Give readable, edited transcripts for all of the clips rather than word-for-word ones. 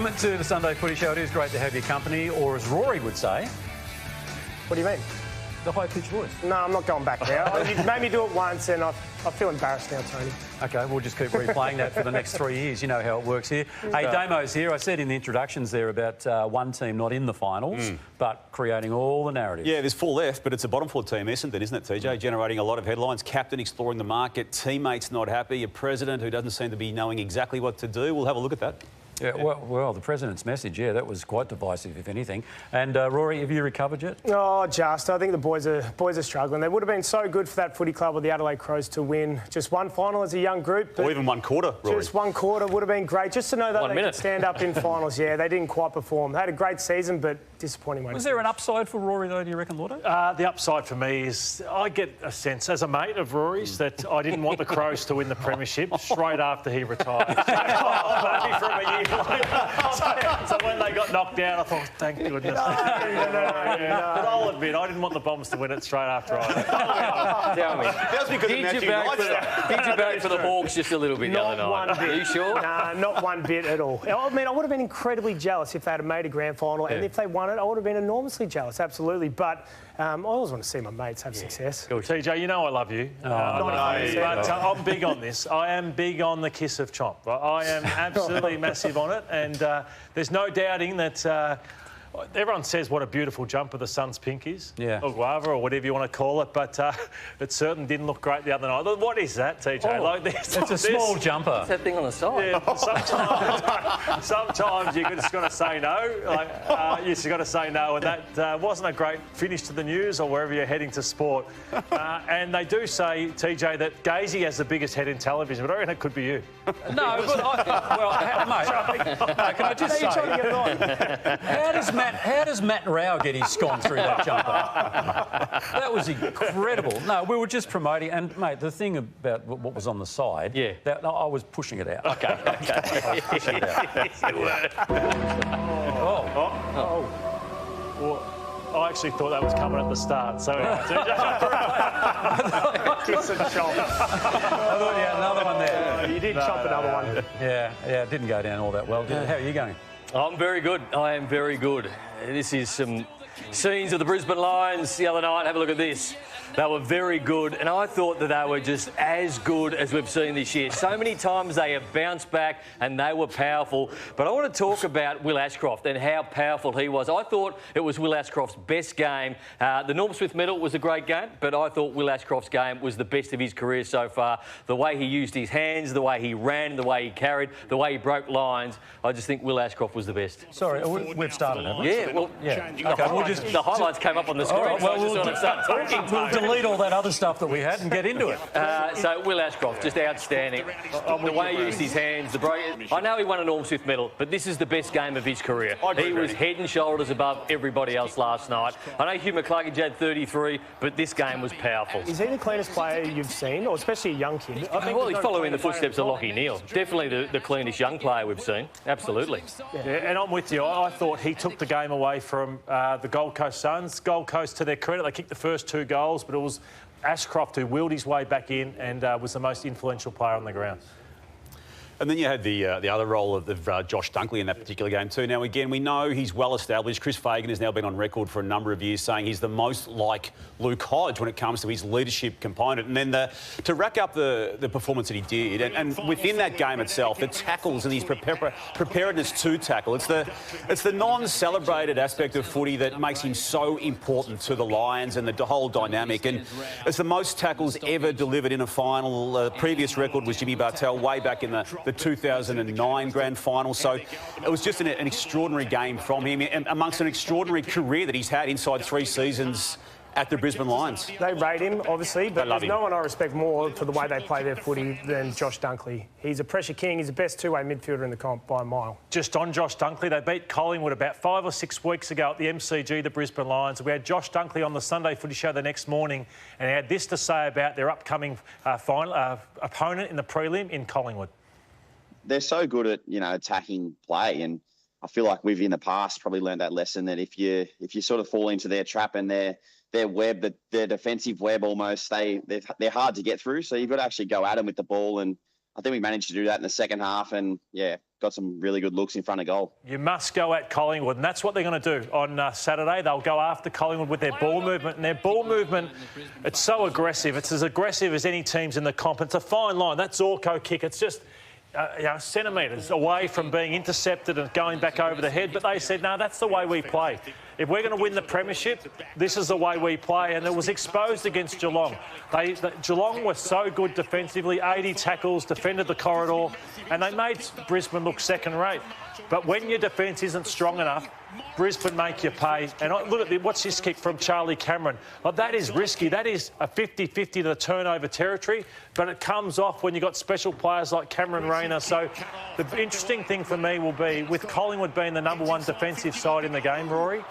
Welcome to the Sunday Footy Show. It is great to have your company, or as Rory would say... What do you mean? The high-pitched voice. No, I'm not going back there. You made me do it once and I feel embarrassed now, Tony. OK, we'll just keep replaying that for the next 3 years. You know how it works here. Hey, Damo's here. I said in the introductions there about one team not in the finals, but creating all the narrative. Yeah, there's 4 left, but it's a bottom 4 team, isn't it, TJ? Generating a lot of headlines. Captain exploring the market, teammates not happy, a president who doesn't seem to be knowing exactly what to do. We'll have a look at that. Yeah, well, the president's message, yeah, that was quite divisive, if anything. And Rory, have you recovered yet? Oh, just. I think the boys are struggling. They would have been so good for that footy club with the Adelaide Crows to win just one final as a young group. Or even one quarter, Rory. Just one quarter would have been great. Just to know that they could stand up in finals. Yeah, they didn't quite perform. They had a great season, but disappointing way. Was there an upside for Rory, though, do you reckon, Llordo? The upside for me is I get a sense, as a mate of Rory's, that I didn't want the Crows to win the premiership straight after he retired. Maybe from a year later. So when they got knocked out, I thought, thank goodness. No. But I'll admit, I didn't want the Bombers to win it straight after I. Tell me. That was because did you back for the Hawks just a little bit the other night? Not one bit. Are you sure? Nah, not one bit at all. I mean, I would have been incredibly jealous if they had made a grand final, and if they won it, I would have been enormously jealous, absolutely. But I always want to see my mates have success. Cool. TJ, you know I love you. But I'm big on this. I am big on the kiss of chomp. I am absolutely massive on it, and there's no doubting that everyone says what a beautiful jumper the Suns pink is, or guava, or whatever you want to call it, but it certainly didn't look great the other night. What is that, TJ? Like this, it's a small jumper. What's that thing on the side? Yeah, sometimes you just got to say no. You just got to say no, and that wasn't a great finish to the news or wherever you're heading to sport. And they do say, TJ, that Gazy has the biggest head in television, but I reckon it could be you. No, but mate, can I just say, how does Matt Rao get his scone through that jumper? That was incredible. No, we were just promoting, and mate, the thing about what was on the side, that I was pushing it out. Okay. Pushing it out. Well, I actually thought that was coming at the start, so... Kiss and chop. I thought you had another one there. You did chop another one. Yeah, it didn't go down all that well, did it? How are you going? I'm very good. I am very good. This is some scenes of the Brisbane Lions the other night. Have a look at this. They were very good, and I thought that they were just as good as we've seen this year. So many times they have bounced back and they were powerful. But I want to talk about Will Ashcroft and how powerful he was. I thought it was Will Ashcroft's best game. The Norm Smith medal was a great game, but I thought Will Ashcroft's game was the best of his career so far. The way he used his hands, the way he ran, the way he carried, the way he broke lines. I just think Will Ashcroft was the best. Sorry, we've started, haven't we? Yeah, well, OK, the highlights came up on the screen, right, well, so I just want to start talking. We'll delete all that other stuff that we had and get into it. So Will Ashcroft, just outstanding. The way he used his hands, the break. I know he won a Norm Smith medal, but this is the best game of his career. He was head and shoulders above everybody else last night. I know Hugh McCluggage had 33, but this game was powerful. Is he the cleanest player you've seen, or especially a young kid? Well, he's following the footsteps of Lachie Neale. Definitely the cleanest young player we've seen. Absolutely. Yeah, and I'm with you. I thought he took the game away from the Gold Coast Suns. Gold Coast, to their credit, they kicked the first 2 goals, but it was Ashcroft who willed his way back in and was the most influential player on the ground. And then you had the other role of Josh Dunkley in that particular game too. Now, again, we know he's well established. Chris Fagan has now been on record for a number of years saying he's the most like Luke Hodge when it comes to his leadership component. And then to rack up the performance that he did, and within that game itself, the tackles and his preparedness to tackle, it's the non-celebrated aspect of footy that makes him so important to the Lions and the whole dynamic. And it's the most tackles ever delivered in a final. The previous record was Jimmy Bartell way back in the 2009 grand final. So it was just an extraordinary game from him, amongst an extraordinary career that he's had inside 3 seasons at the Brisbane Lions. They rate him, obviously, but there's no one I respect more for the way they play their footy than Josh Dunkley. He's a pressure king. He's the best 2-way midfielder in the comp by a mile. Just on Josh Dunkley, they beat Collingwood about 5 or 6 weeks ago at the MCG, the Brisbane Lions. We had Josh Dunkley on the Sunday Footy Show the next morning, and he had this to say about their upcoming opponent in the prelim in Collingwood. They're so good at, attacking play, and I feel like we've in the past probably learned that lesson, that if you sort of fall into their trap and their web, their defensive web almost, they're hard to get through. So you've got to actually go at them with the ball, and I think we managed to do that in the second half. And yeah, got some really good looks in front of goal. You must go at Collingwood, and that's what they're going to do on Saturday. They'll go after Collingwood with their ball movement, and their ball movement, it's so aggressive. It's as aggressive as any teams in the comp. It's a fine line. That Zorko kick, it's just centimetres away from being intercepted and going back over the head. But they said, no, that's the way we play. If we're going to win the premiership, this is the way we play. And it was exposed against Geelong. Geelong were so good defensively, 80 tackles, defended the corridor, and they made Brisbane look second-rate. But when your defence isn't strong enough, Brisbane make you pay. And look at what's this kick from Charlie Cameron? Like, that is risky. That is a 50-50 to the turnover territory, but it comes off when you've got special players like Cameron Rayner. So the interesting thing for me will be, with Collingwood being the #1 defensive side in the game, Rory,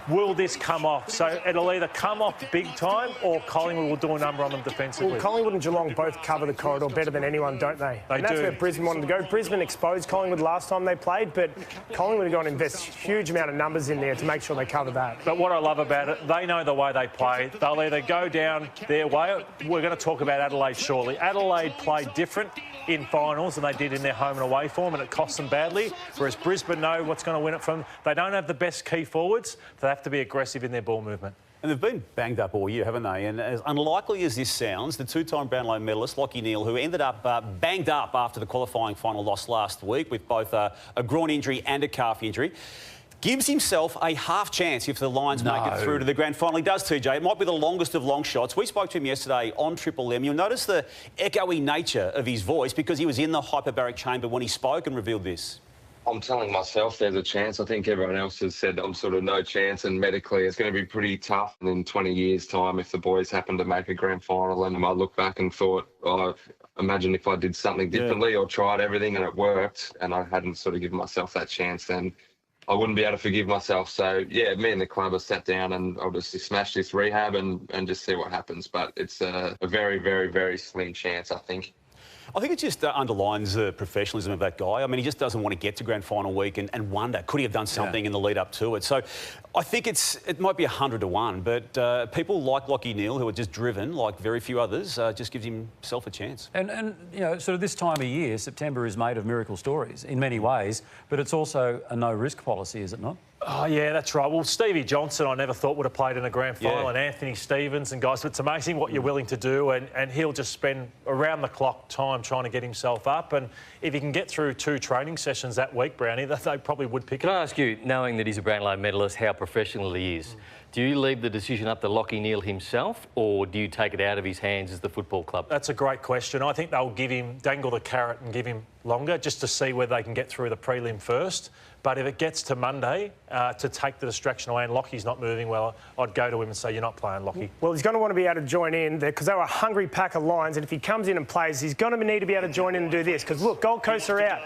will this come off? So it'll either come off big time or Collingwood will do a number on them defensively. Well, Collingwood and Geelong both cover the corridor better than anyone, don't they? They and that's do. where Brisbane wanted to go. Brisbane exposed Collingwood last time they played, but Collingwood are going to invest a huge amount of numbers in there to make sure they cover that. But what I love about it, they know the way they play. They'll either go down their way. We're going to talk about Adelaide shortly. Adelaide played different in finals than they did in their home and away form, and it cost them badly, whereas Brisbane know what's going to win it from. They don't have the best key forwards, so they have to be aggressive in their ball movement. And they've been banged up all year, haven't they? And as unlikely as this sounds, the two-time Brownlow medalist, Lachie Neale, who ended up banged up after the qualifying final loss last week with both a groin injury and a calf injury, gives himself a half chance if the Lions make it through to the grand final. He does, TJ. It might be the longest of long shots. We spoke to him yesterday on Triple M. You'll notice the echoey nature of his voice because he was in the hyperbaric chamber when he spoke and revealed this. I'm telling myself there's a chance. I think everyone else has said I'm sort of no chance, and medically it's going to be pretty tough. And in 20 years' time, if the boys happen to make a grand final, and I look back and thought, imagine if I did something differently or tried everything and it worked, and I hadn't sort of given myself that chance, then I wouldn't be able to forgive myself. So, yeah, me and the club have sat down and obviously smashed this rehab and just see what happens. But it's a very, very, very slim chance, I think. I think it just underlines the professionalism of that guy. I mean, he just doesn't want to get to grand final week and wonder, could he have done something in the lead up to it? So I think it might be 100 to 1, but people like Lachie Neale, who are just driven, like very few others, just gives himself a chance. And you know, sort of this time of year, September is made of miracle stories in many ways, but it's also a no-risk policy, is it not? Oh, yeah, that's right. Well, Stevie Johnson I never thought would have played in a grand final, and Anthony Stevens and guys. But it's amazing what you're willing to do, and he'll just spend around-the-clock time trying to get himself up. And if he can get through 2 training sessions that week, Brownie, they probably would pick it. Can I ask you, knowing that he's a Brownlow medalist, how professional he is, do you leave the decision up to Lachie Neale himself, or do you take it out of his hands as the football club? That's a great question. I think they'll dangle the carrot and give him longer just to see whether they can get through the prelim first. But if it gets to Monday, to take the distraction away and Lockie's not moving well, I'd go to him and say, you're not playing, Lachie. Well, he's going to want to be able to join in there because they were a hungry pack of Lions, and if he comes in and plays, he's going to need to be able to join in and do this because, look, Gold Coast are out.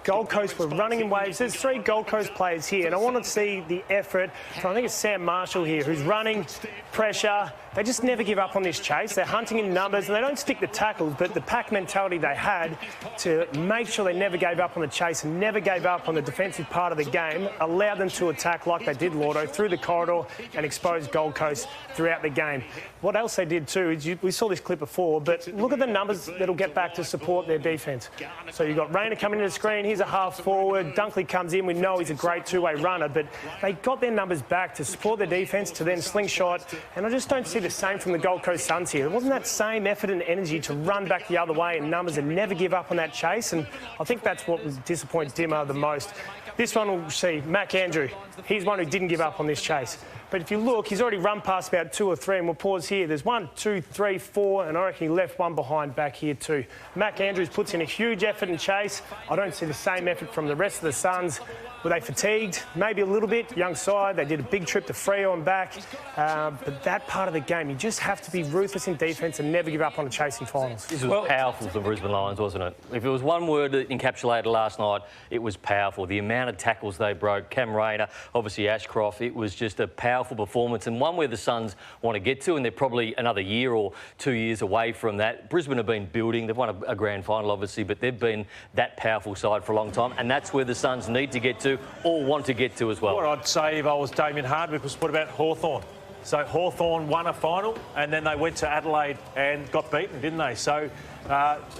Gold Coast were running in waves. There's 3 Gold Coast players here, and I want to see the effort from, I think it's Sam Marshall here, who's running, pressure. They just never give up on this chase. They're hunting in numbers, and they don't stick the tackles, but the pack mentality they had to make sure they never gave up on the chase and never gave up on the defensive part of the game allowed them to attack like they did Llordo through the corridor and expose Gold Coast throughout the game. What else they did too is we saw this clip before, but look at the numbers that'll get back to support their defence. So you've got Rayner coming into the screen. He's a half forward. Dunkley comes in. We know he's a great two-way runner, but they got their numbers back to support their defence, to then slingshot. And I just don't see the same from the Gold Coast Suns here. It wasn't that same effort and energy to run back the other way in numbers and never give up on that chase. And I think that's what disappoints Damo the most. This one we'll see, Mac Andrew. He's one who didn't give up on this chase. But if you look, he's already run past about 2 or 3, and we'll pause here. There's 1, 2, 3, 4, and I reckon he left one behind back here too. Mac Andrews puts in a huge effort and chase. I don't see the same effort from the rest of the Suns. Were they fatigued? Maybe a little bit. Young side, they did a big trip to Freo and back. But that part of the game, you just have to be ruthless in defence and never give up on a chase in finals. This was powerful for the Brisbane Lions, wasn't it? If it was one word that encapsulated last night, it was powerful. The amount of tackles they broke, Cam Rayner, obviously Ashcroft, it was just a powerful performance and one where the Suns want to get to, and they're probably another year or 2 years away from that. Brisbane have been building. They've won a grand final, obviously, but they've been that powerful side for a long time, and that's where the Suns need to get to or want to get to as well. What I'd say if I was Damien Hardwick was what about Hawthorn? So Hawthorn won a final and then they went to Adelaide and got beaten, didn't they? So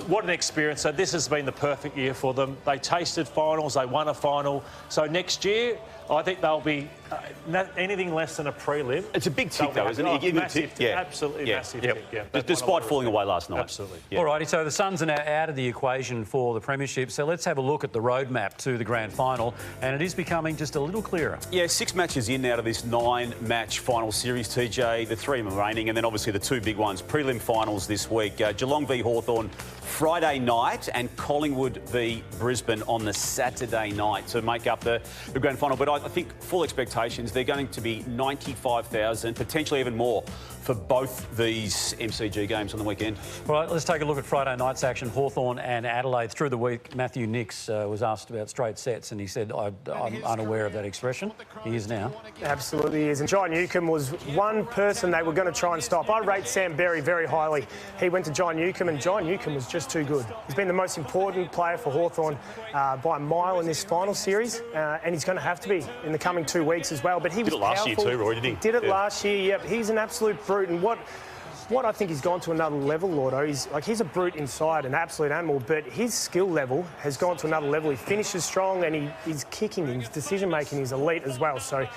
What an experience. So this has been the perfect year for them. They tasted finals, they won a final. So next year, I think they'll be anything less than a prelim. It's a big tick, though, isn't it? Massive, absolutely massive tick, yeah. Despite falling away last night. Absolutely. Yeah. All righty, so the Suns are now out of the equation for the premiership, so let's have a look at the roadmap to the grand final, and it is becoming just a little clearer. Yeah, 6 matches in out of this 9-match final series, TJ, the 3 remaining, and then obviously the 2 big ones, prelim finals this week. Geelong v Hawthorn Friday night and Collingwood v Brisbane on the Saturday night to make up the grand final. But I think full expectations, they're going to be 95,000, potentially even more, for both these MCG games on the weekend. All right, let's take a look at Friday night's action. Hawthorn and Adelaide. Through the week, Matthew Nix was asked about straight sets and he said, I'm unaware of that expression. He is now. Absolutely is. And John Newcombe was one person they were going to try and stop. I rate Sam Berry very highly. He went to John Newcombe and John Newcombe was just too good. He's been the most important player for Hawthorn by a mile in this final series, and he's going to have to be in the coming 2 weeks as well. But he was last year too, Roy, didn't he? He did it last year, yep. He's an absolute brute. And what I think he's gone to another level, Llordo, he's a brute inside, an absolute animal, but his skill level has gone to another level. He finishes strong and he's kicking, his decision-making is elite as well. So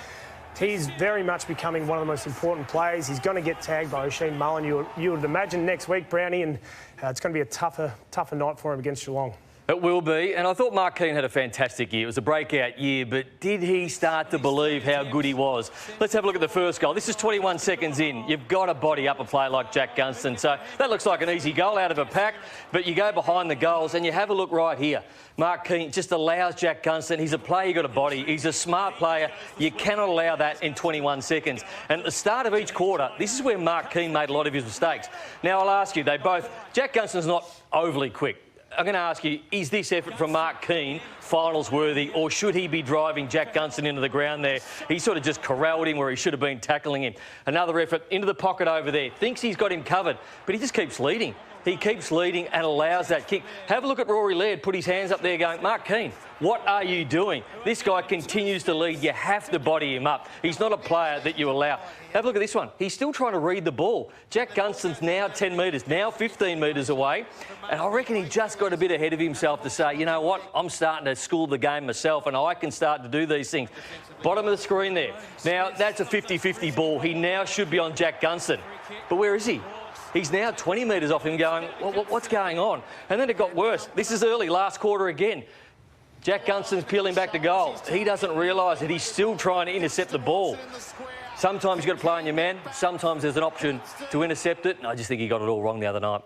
he's very much becoming one of the most important players. He's going to get tagged by O'Shea Mullen, you would imagine, next week, Browny, and it's going to be a tougher night for him against Geelong. It will be, and I thought Mark Keane had a fantastic year. It was a breakout year, but did he start to believe how good he was? Let's have a look at the first goal. This is 21 seconds in. You've got to body up a player like Jack Gunston. So that looks like an easy goal out of a pack, but you go behind the goals and you have a look right here. Mark Keane just allows Jack Gunston. He's a player, you've got a body. He's a smart player. You cannot allow that in 21 seconds. And at the start of each quarter, this is where Mark Keane made a lot of his mistakes. Now, I'll ask you, Jack Gunston's not overly quick. I'm going to ask you, is this effort from Mark Keane finals worthy, or should he be driving Jack Gunston into the ground there? He sort of just corralled him where he should have been tackling him. Another effort into the pocket over there. Thinks he's got him covered, but he just keeps leading. He keeps leading and allows that kick. Have a look at Rory Laird, put his hands up there going, Mark Keane, what are you doing? This guy continues to lead. You have to body him up. He's not a player that you allow. Have a look at this one. He's still trying to read the ball. Jack Gunston's now 10 metres, now 15 metres away. And I reckon he just got a bit ahead of himself to say, you know what, I'm starting to school the game myself and I can start to do these things. Bottom of the screen there. Now, that's a 50-50 ball. He now should be on Jack Gunston. But where is he? He's now 20 metres off him going, well, what's going on? And then it got worse. This is early, last quarter again. Jack Gunston's peeling back to goal. He doesn't realise that he's still trying to intercept the ball. Sometimes you've got to play on your man. Sometimes there's an option to intercept it. And I just think he got it all wrong the other night.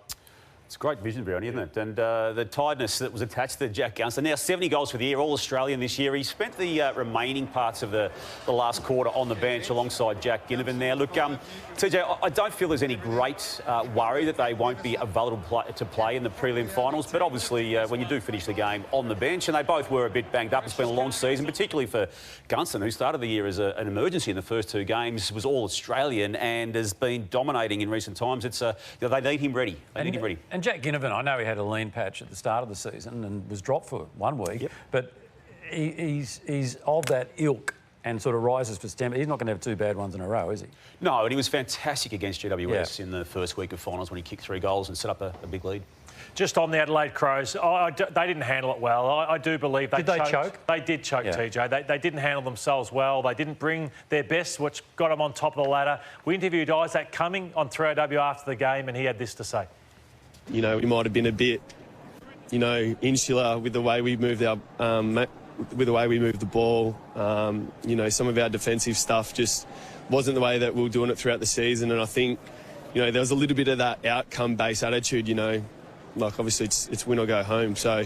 It's great vision, Browny, isn't it? And the tiredness that was attached to Jack Gunston. Now 70 goals for the year, all Australian this year. He spent the remaining parts of the last quarter on the bench alongside Jack Ginnivan. Now, look, TJ, I don't feel there's any great worry that they won't be available to play in the prelim finals. But obviously, when you do finish the game on the bench, and they both were a bit banged up, it's been a long season, particularly for Gunston, who started the year as an emergency in the first 2 games, was all Australian and has been dominating in recent times. It's they need him ready. They need him ready. And Jack Ginnivan, I know he had a lean patch at the start of the season and was dropped for 1 week, but he's of that ilk and sort of rises for stem. He's not going to have 2 bad ones in a row, is he? No, and he was fantastic against GWS in the first week of finals when he kicked 3 goals and set up a big lead. Just on the Adelaide Crows, they didn't handle it well. I do believe they choke? They did choke, TJ. They didn't handle themselves well. They didn't bring their best, which got them on top of the ladder. We interviewed Isaac Cumming on 3AW after the game, and he had this to say. You know, we might have been a bit, you know, insular with the way we moved our, with the way we moved the ball. You know, some of our defensive stuff just wasn't the way that we were doing it throughout the season. And I think, you know, there was a little bit of that outcome-based attitude, you know, like obviously it's win or go home. So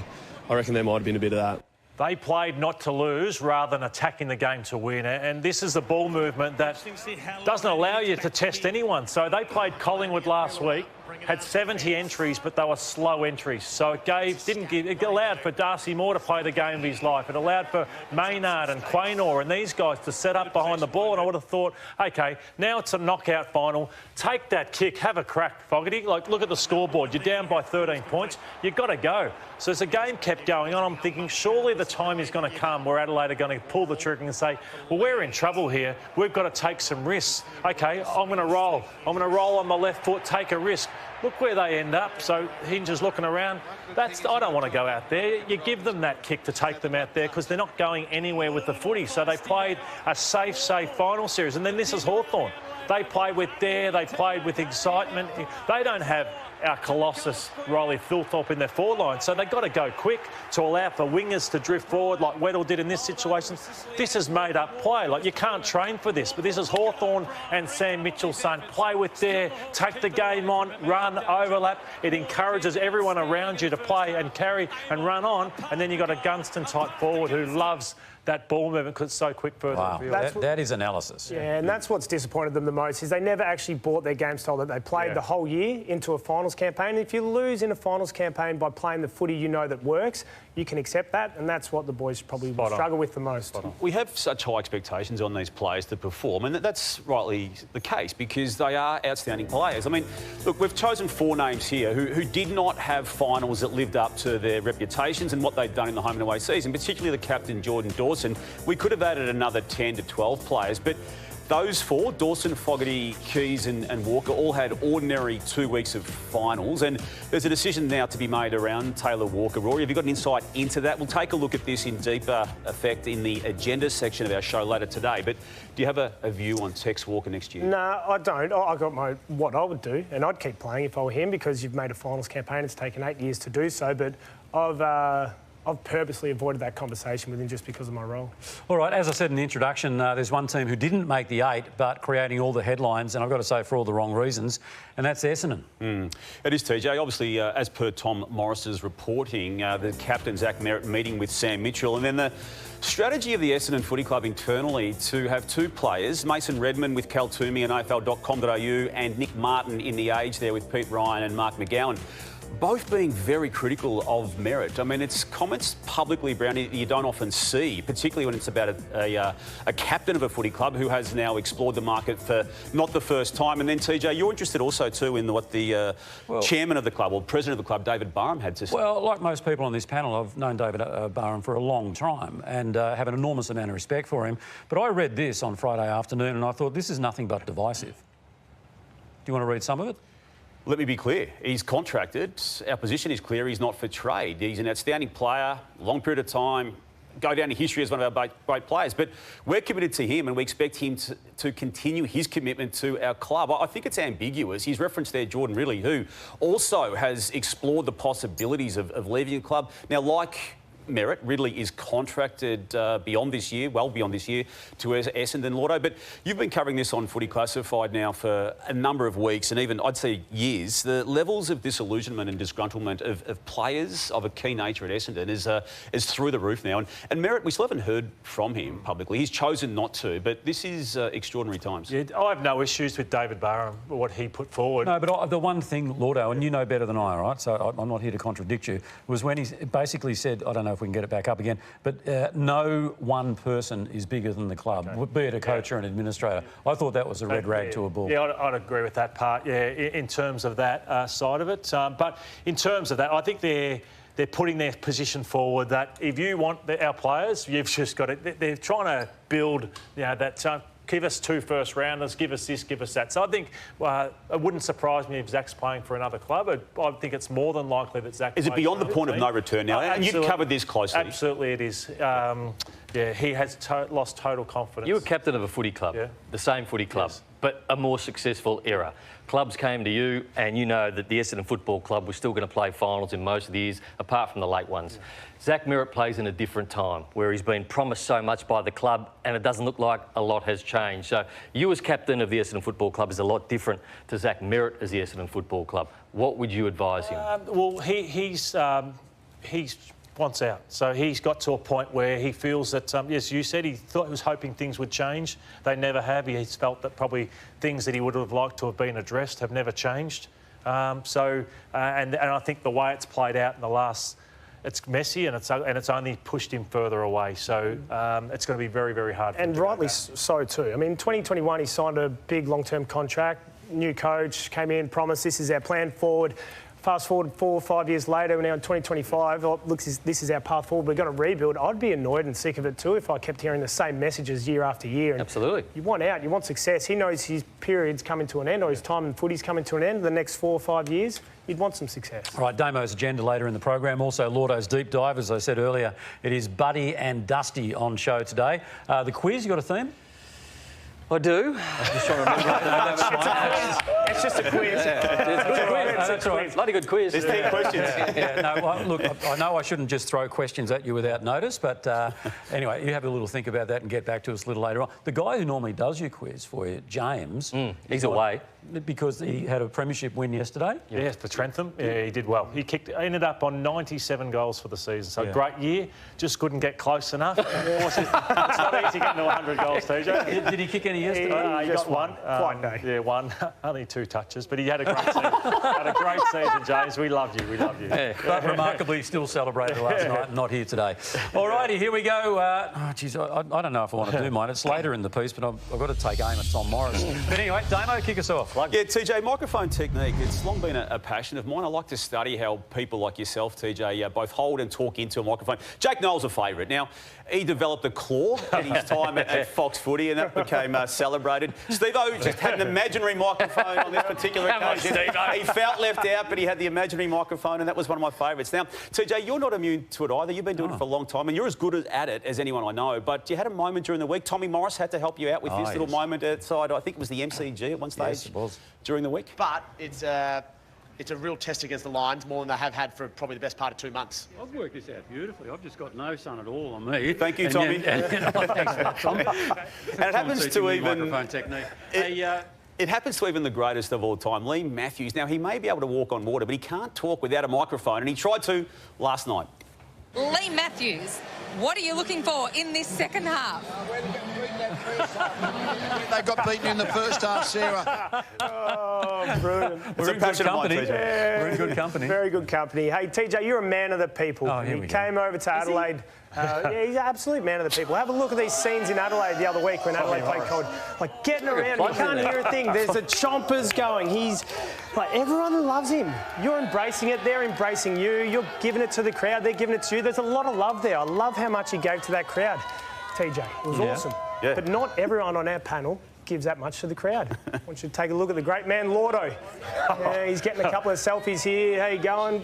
I reckon there might have been a bit of that. They played not to lose rather than attacking the game to win. And this is a ball movement that doesn't allow you to test anyone. So they played Collingwood last week, had 70 entries, but they were slow entries. So it allowed for Darcy Moore to play the game of his life. It allowed for Maynard and Quaynor and these guys to set up behind the ball. And I would have thought, OK, now it's a knockout final. Take that kick, have a crack, Fogarty. Like, look at the scoreboard. You're down by 13 points. You've got to go. So as the game kept going on, I'm thinking surely the time is going to come where Adelaide are going to pull the trigger and say, well, we're in trouble here. We've got to take some risks. OK, I'm going to roll. I'm going to roll on my left foot, take a risk. look where they end up. So Hinge is looking around. I don't want to go out there. You give them that kick to take them out there because they're not going anywhere with the footy. So they played a safe final series. And then this is Hawthorn. They played with dare, they played with excitement. They don't have our Colossus Riley Thilthorpe in their forward line, so they've got to go quick to allow for wingers to drift forward like Weddle did in this situation. This is made up play. Like, you can't train for this, but this is Hawthorn and Sam Mitchell saying, play with dare, take the game on, run, overlap. It encourages everyone around you to play and carry and run on, and then you've got a Gunston-type forward who loves that ball movement because it's so quick further. Wow, that is analysis. Yeah, and that's what's disappointed them the most is they never actually brought their game style that they played the whole year into a finals campaign. If you lose in a finals campaign by playing the footy you know that works, you can accept that, and that's what the boys probably struggle with the most. We have such high expectations on these players to perform, and that's rightly the case because they are outstanding players. I mean, look, we've chosen 4 names here who did not have finals that lived up to their reputations and what they'd done in the home and away season, particularly the captain, Jordan Dawson. We could have added another 10 to 12 players, but those 4, Dawson, Fogarty, Keys and Walker, all had ordinary 2 weeks of finals, and there's a decision now to be made around Taylor Walker. Rory, have you got an insight into that? We'll take a look at this in deeper effect in the agenda section of our show later today, but do you have a view on Tex Walker next year? No, I don't. I got what I would do, and I'd keep playing if I were him because you've made a finals campaign. It's taken 8 years to do so, but I've purposely avoided that conversation with him just because of my role. All right, as I said in the introduction, there's one team who didn't make the 8 but creating all the headlines, and I've got to say for all the wrong reasons, and that's Essendon. It is, TJ. Obviously, as per Tom Morris's reporting, the captain, Zach Merrett, meeting with Sam Mitchell, and then the strategy of the Essendon Footy Club internally to have 2 players, Mason Redmond with Cal Toomey and AFL.com.au and Nick Martin in The Age there with Pete Ryan and Mark McGowan, both being very critical of Merrett. I mean, it's comments publicly, Browny, that you don't often see, particularly when it's about a captain of a footy club who has now explored the market for not the first time. And then, TJ, you're interested also too in what the chairman of the club, or president of the club, David Barham, had to say. Well, like most people on this panel, I've known David Barham for a long time and have an enormous amount of respect for him. But I read this on Friday afternoon and I thought, this is nothing but divisive. Do you want to read some of it? Let me be clear. He's contracted. Our position is clear. He's not for trade. He's an outstanding player, long period of time, go down to history as one of our great players. But we're committed to him and we expect him to continue his commitment to our club. I think it's ambiguous. He's referenced there Jordan Ridley, who also has explored the possibilities of leaving the club. Now, like Merrett, Ridley is contracted beyond this year, well beyond this year, to Essendon, Llordo. But you've been covering this on Footy Classified now for a number of weeks and even, I'd say, years. The levels of disillusionment and disgruntlement of players of a key nature at Essendon is through the roof now. And Merrett, we still haven't heard from him publicly. He's chosen not to, but this is extraordinary times. Yeah, I have no issues with David Barham, what he put forward. No, but the one thing, Llordo, and you know better than I, right? So I'm not here to contradict you, was when he basically said, I don't know if we can get it back up again, but no one person is bigger than the club, be it a coach or an administrator. I thought that was a red rag to a bull. Yeah, I'd agree with that part, in terms of that side of it. But in terms of that, I think they're putting their position forward that if you want our players, you've just got it. They're trying to build, that... give us 2 first-rounders, give us this, give us that. So I think it wouldn't surprise me if Zach's playing for another club. I think it's more than likely that Zach... Is it beyond the point of no return now? And you've covered this closely. Absolutely it is. He has lost total confidence. You were captain of a footy club, the same footy club, but a more successful era. Clubs came to you and you know that the Essendon Football Club was still going to play finals in most of the years, apart from the late ones. Zach Merrett plays in a different time where he's been promised so much by the club and it doesn't look like a lot has changed. So you as captain of the Essendon Football Club is a lot different to Zach Merrett as the Essendon Football Club. What would you advise him? Well, he's wants out. So he's got to a point where he feels that, yes, you said he was hoping things would change. They never have. He's felt that probably things that he would have liked to have been addressed have never changed. And I think the way it's played out in the last... It's messy and it's only pushed him further away. So it's going to be very, very hard for him. And rightly so too. I mean, 2021 he signed a big long-term contract. New coach came in, promised this is our plan forward. fast forward 4 or 5 years later, we're now in 2025. Oh, look, this is our path forward. We've got to rebuild. I'd be annoyed and sick of it too if I kept hearing the same messages year after year. And absolutely. You want out. You want success. He knows his period's coming to an end, or his time in footy's coming to an end. The next 4 or 5 years, you'd want some success. All right, Damo's agenda later in the program. Also, Llordo's deep dive. As I said earlier, it is Buddy and Dusty on show today. The quiz, you got a theme? I do. I'm just trying to remember. It's just a quiz. That's right. Bloody good quiz. There's 10 questions. Yeah, no, well, look, I know I shouldn't just throw questions at you without notice, but anyway, you have a little think about that and get back to us a little later on. The guy who normally does your quiz for you, James... he's away. Because he had a premiership win yesterday? Yes, for Trentham. Yeah, he did well. He ended up on 97 goals for the season. So great year, just couldn't get close enough. It's not easy getting to 100 goals, TJ. Did he kick any yesterday? He got one. Flight day. Yeah, one. Only 2 touches, but he had a great season. Had a great season, James. We love you. We love you. Yeah. But remarkably, still celebrated last night, not here today. All righty, here we go. I don't know if I want to do mine. It's later in the piece, but I've got to take aim at Tom Morris. But anyway, Damo, kick us off. Yeah, TJ, microphone technique, it's long been a passion of mine. I like to study how people like yourself, TJ, both hold and talk into a microphone. Jake Noel's a favourite. Now, he developed a claw at his time at Fox Footy, and that became celebrated. Steve-O just had an imaginary microphone on this particular occasion. He felt left out, but he had the imaginary microphone, and that was one of my favourites. Now, TJ, you're not immune to it either. You've been doing it for a long time, and you're as good at it as anyone I know. But you had a moment during the week. Tommy Morris had to help you out with this little moment outside. I think it was the MCG at one stage. Yes, it was. During the week. But it's a real test against the Lions, more than they have had for probably the best part of 2 months. I've worked this out beautifully. I've just got no sun at all on me. Thank you, Tommy. Thanks for that, Tommy. And it happens to even... microphone technique. It happens to even the greatest of all time, Lee Matthews. Now, he may be able to walk on water, but he can't talk without a microphone, and he tried to last night. Lee Matthews, what are you looking for in this second half? They got beaten in the first half, Sarah. Oh, brilliant. It's a passion of mine, TJ. We're in good company. Very good company. Hey, TJ, you're a man of the people. Oh, here he we came over to Adelaide. Yeah, he's an absolute man of the people. Have a look at these scenes in Adelaide the other week when Adelaide played Cold. Like, getting around, you can't hear a thing. There's the chompers going. He's, like, everyone loves him. You're embracing it. They're embracing you. You're giving it to the crowd. They're giving it to you. There's a lot of love there. I love how much he gave to that crowd, TJ. It was awesome. Yeah. But not everyone on our panel gives that much to the crowd. I want you to take a look at the great man, Llordo. Yeah, he's getting a couple of selfies here. How you going?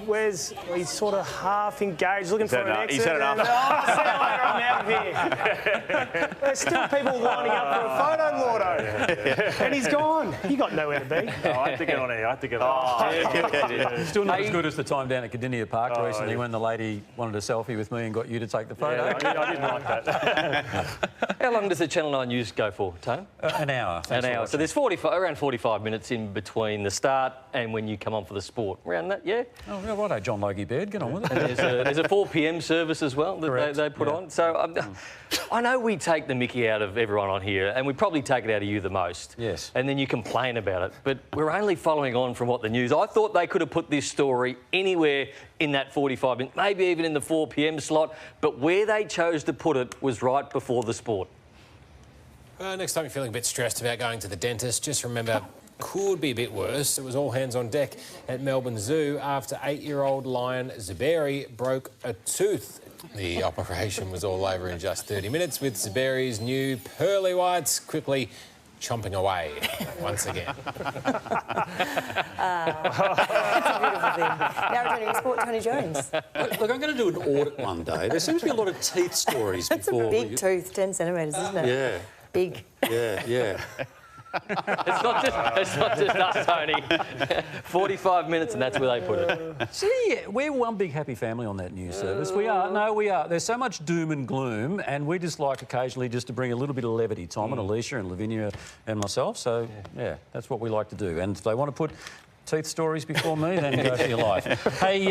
He's sort of half engaged, looking for an exit. He's had enough. See you later, I'm out of here. There's still people lining up for a photo, Llordo. And he's gone. He got nowhere to be. Oh, I had to get on here. I had to get on. Still not as good as the time down at Cardinia Park recently when the lady wanted a selfie with me and got you to take the photo. Yeah, I didn't like that. How long does the Channel 9 news go for, Tone? An hour. An hour. So there's around 45 minutes in between the start and when you come on for the sport. Around that, yeah? Oh, yeah, righto, John Logie Baird. Get on with it. And there's a 4 p.m. service as well that they put on. So I know we take the mickey out of everyone on here, and we probably take it out of you the most. Yes. And then you complain about it. But we're only following on from what the news... I thought they could have put this story anywhere in that 45 minutes, maybe even in the 4 p.m. slot, but where they chose to put it was right before the sport. Next time you're feeling a bit stressed about going to the dentist, just remember, could be a bit worse. It was all hands on deck at Melbourne Zoo after 8-year-old lion Zuberi broke a tooth. The operation was all over in just 30 minutes, with Zuberi's new pearly whites quickly chomping away once again. That's a beautiful thing. Now returning to sport, Tony Jones. Look, I'm going to do an audit one day. There seems to be a lot of teeth stories before. That's a big tooth, 10 centimetres, isn't it? Yeah. Big. Yeah. It's not just us, Tony. 45 minutes and that's where they put it. See, we're one big happy family on that news service. We are. No, we are. There's so much doom and gloom, and we just like occasionally just to bring a little bit of levity, Tom and Alicia and Lavinia and myself. So, yeah, that's what we like to do. And if they want to put teeth stories before me, then go for your life. Hey,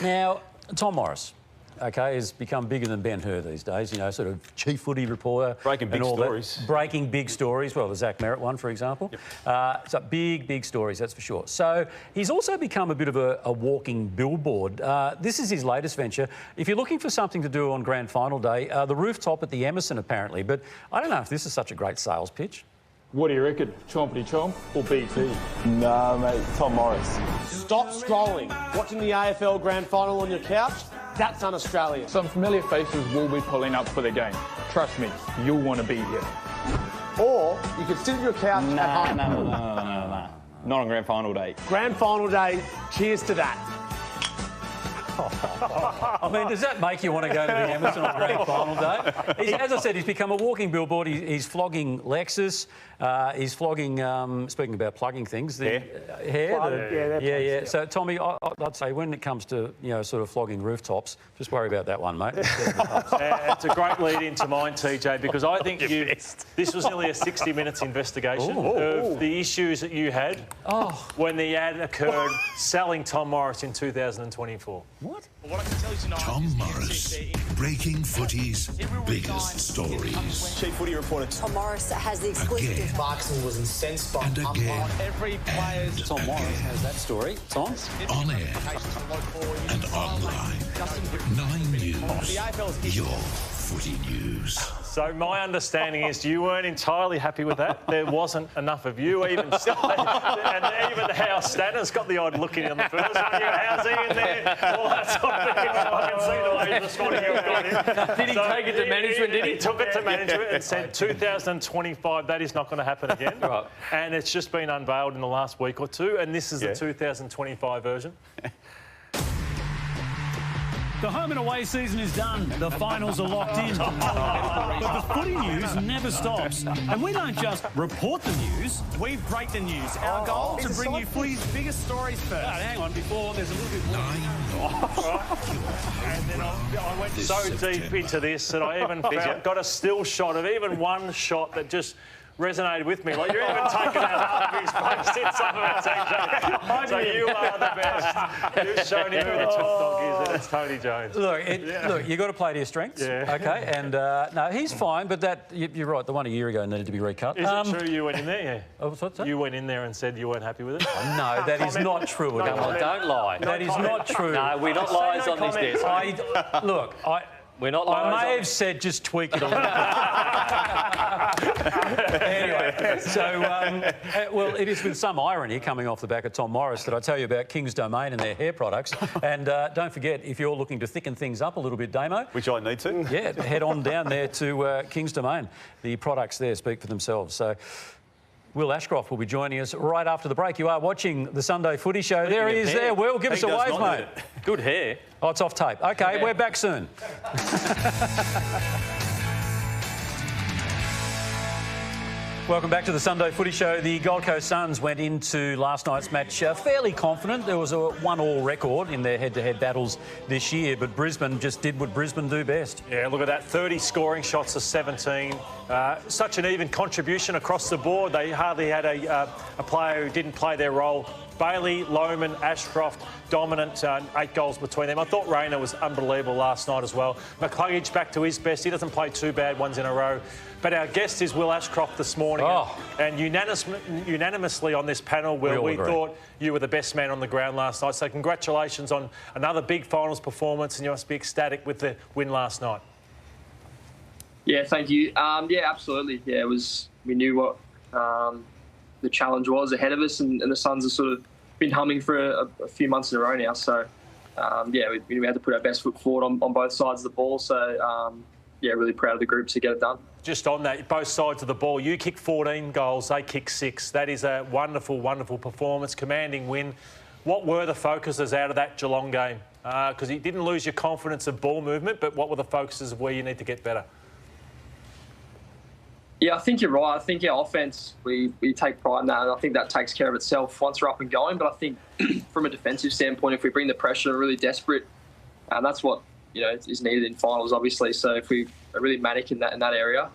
now, Tom Morris. Okay, has become bigger than Ben Hur these days, you know, sort of chief footy reporter. Breaking big stories. Breaking big stories. Well, the Zach Merrett one, for example. Yep. So big stories, that's for sure. So he's also become a bit of a walking billboard. This is his latest venture. If you're looking for something to do on grand final day, the rooftop at the Emerson, apparently. But I don't know if this is such a great sales pitch. What do you reckon? Chompity chomp or BT? Nah, mate, Tom Morris. Stop scrolling. Watching the AFL Grand Final on your couch? That's un-Australian. Some familiar faces will be pulling up for the game. Trust me, you'll want to be here. Or you can sit on your couch at home. No. Not on Grand Final day. Grand Final day, cheers to that. I mean, does that make you want to go to the Emerson on Grand Final day? As I said, he's become a walking billboard. He's flogging Lexus. He's flogging, speaking about plugging things, the hair. Yeah. So, Tommy, I'd say when it comes to, sort of flogging rooftops, just worry about that one, mate. It's a great lead into mine, TJ, because I think this was nearly a 60 minutes investigation of the issues that you had when the ad occurred selling Tom Morris in 2024. What? Well, what I can tell you tonight, Tom Morris, breaking footy's biggest stories. Chief Footy reporter Tom Morris has the exclusive. Clarkson was incensed by and again. Every player's... Tom Morris has that story. Tom? On air and online. 9 News. Your footy news. So my understanding is you weren't entirely happy with that. There wasn't enough of you, even and even the House Stanner's got the odd look in on the first one. How's he in there? All that sort of thing. I can see the way he's responding. Did he take it to management, did he? He took it to management and said 2025, that is not going to happen again. Right. And it's just been unveiled in the last week or two, and this is the 2025 version. The home and away season is done. The finals are locked in. But the footy news never stops. And we don't just report the news, we break the news. Our goal to bring you footy's biggest stories first. Hang on, before there's a little bit more. And then I went so deep into this that I even got a still shot of even one shot that just resonated with me. Like, you're even taking out Harvey's post in some of it, TJ. So you are the best. You've shown him who the top dog is, and it's Tony Jones. Look, you've got to play to your strengths. Yeah. Okay, and no, he's fine, but you're right, the one a year ago needed to be recut. Is it true you went in there? Yeah. Oh, what's that? You went in there and said you weren't happy with it? No, that is not true. Don't lie. That is not true. No, we're not liars on this desk. We're not liars. I may have said just tweak it a little bit. Anyway, so, well, it is with some irony coming off the back of Tom Morris that I tell you about King's Domain and their hair products. And don't forget, if you're looking to thicken things up a little bit, Damo... Which I need to. Yeah, head on down there to King's Domain. The products there speak for themselves. So... Will Ashcroft will be joining us right after the break. You are watching the Sunday Footy Show. There he is there. Will, give us a wave, mate. Good hair. Oh, it's off tape. OK, we're back soon. Welcome back to the Sunday Footy Show. The Gold Coast Suns went into last night's match fairly confident. There was a 1-1 record in their head-to-head battles this year, but Brisbane just did what Brisbane do best. Yeah, look at that, 30 scoring shots to 17. Such an even contribution across the board. They hardly had a player who didn't play their role. Bailey, Lohman, Ashcroft, dominant, 8 goals between them. I thought Rayner was unbelievable last night as well. McCluggage back to his best. He doesn't play 2 bad ones in a row. But our guest is Will Ashcroft this morning. And unanimously on this panel, Will, we thought you were the best man on the ground last night. So congratulations on another big finals performance, and you must be ecstatic with the win last night. Yeah, thank you. Yeah, absolutely. Yeah, it was. We knew what the challenge was ahead of us, and the Suns have sort of been humming for a few months in a row now. So, yeah, we had to put our best foot forward on both sides of the ball. So, yeah, really proud of the group to get it done. Just on that, both sides of the ball, you kicked 14 goals, they kicked 6. That is a wonderful, wonderful performance, commanding win. What were the focuses out of that Geelong game? Because you didn't lose your confidence of ball movement, but what were the focuses of where you need to get better? Yeah, I think you're right. I think our offence, we take pride in that, and I think that takes care of itself once we're up and going. But I think from a defensive standpoint, if we bring the pressure, we're really desperate, and that's what is needed in finals, obviously. So if we are really manic in that area,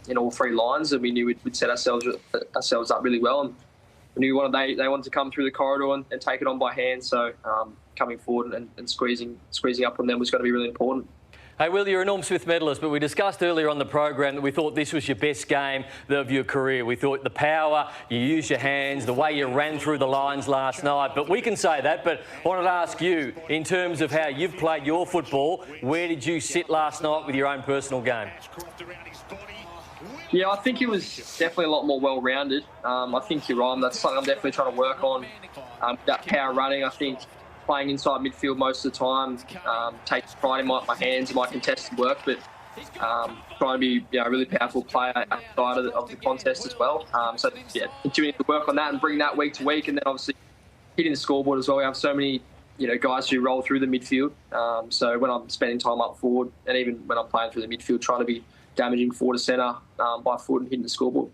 in all 3 lines, and we knew we'd set ourselves up really well, and we knew they wanted to come through the corridor and take it on by hand. So coming forward and squeezing up on them was going to be really important. Hey, Will, you're a Norm Smith medalist, but we discussed earlier on the program that we thought this was your best game of your career. We thought the power, you used your hands, the way you ran through the lines last night. But we can say that, but I wanted to ask you, in terms of how you've played your football, where did you sit last night with your own personal game? Yeah, I think he was definitely a lot more well-rounded. I think you're right. That's something I'm definitely trying to work on. That power running, I think playing inside midfield most of the time takes pride in my hands and my contested work, but trying to be a really powerful player outside of the contest as well. So, yeah, continuing to work on that and bring that week to week, and then obviously hitting the scoreboard as well. We have so many guys who roll through the midfield. So when I'm spending time up forward, and even when I'm playing through the midfield, trying to be damaging forward to centre by foot and hitting the scoreboard.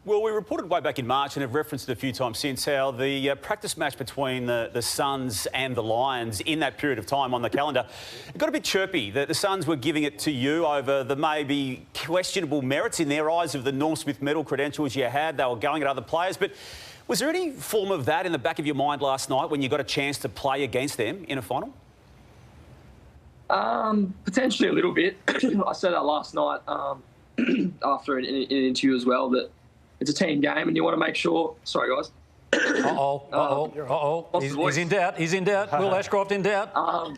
Well, we reported way back in March and have referenced it a few times since how the practice match between the Suns and the Lions in that period of time on the calendar, it got a bit chirpy. The Suns were giving it to you over the maybe questionable merits in their eyes of the Norm Smith medal credentials you had. They were going at other players. But was there any form of that in the back of your mind last night when you got a chance to play against them in a final? Potentially a little bit. I said that last night after an interview as well, that it's a team game and you want to make sure... Sorry, guys. He's in doubt. He's in doubt. Will Ashcroft in doubt?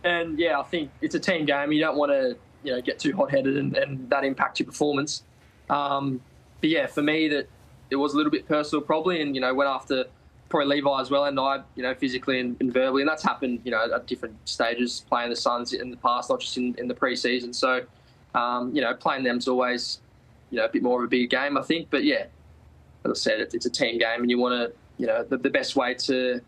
And, yeah, I think it's a team game. You don't want to, get too hot-headed and that impact your performance. But, yeah, for me, that it was a little bit personal probably, and, went after probably Levi as well, and I, physically and verbally. And that's happened, at different stages, playing the Suns in the past, not just in the pre-season. So, playing them's always... a bit more of a bigger game, I think. But, yeah, as I said, it's a team game and you want to, the best way to,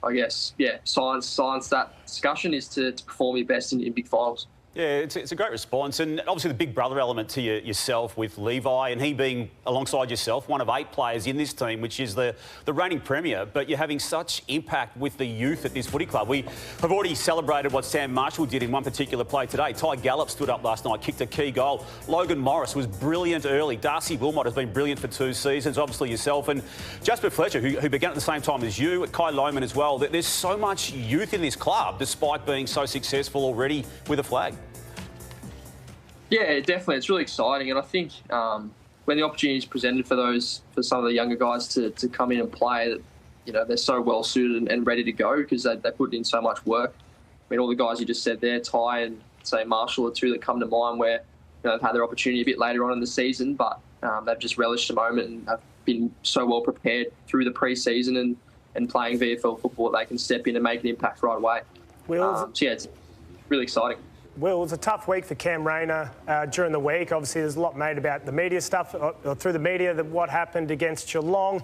I guess, silence that discussion is to perform your best in big finals. Yeah, it's a great response, and obviously the big brother element to yourself with Levi, and he being alongside yourself one of 8 players in this team, which is the reigning premier. But you're having such impact with the youth at this footy club. We have already celebrated what Sam Marshall did in one particular play today. Ty Gallop stood up last night, kicked a key goal. Logan Morris was brilliant early. Darcy Wilmot has been brilliant for 2 seasons. Obviously yourself and Jasper Fletcher, who began at the same time as you, Kai Lohman as well. There's so much youth in this club, despite being so successful already with a flag. Yeah, definitely. It's really exciting. And I think when the opportunity is presented for some of the younger guys to come in and play, they're so well suited and ready to go because they put in so much work. I mean, all the guys you just said there, Ty and, say, Marshall are 2 that come to mind where they've had their opportunity a bit later on in the season, but they've just relished the moment and have been so well prepared through the pre-season and playing VFL football that they can step in and make an impact right away. So, yeah, it's really exciting. Will, it was a tough week for Cam Rayner during the week. Obviously, there's a lot made about the media stuff, or through the media, that what happened against Geelong.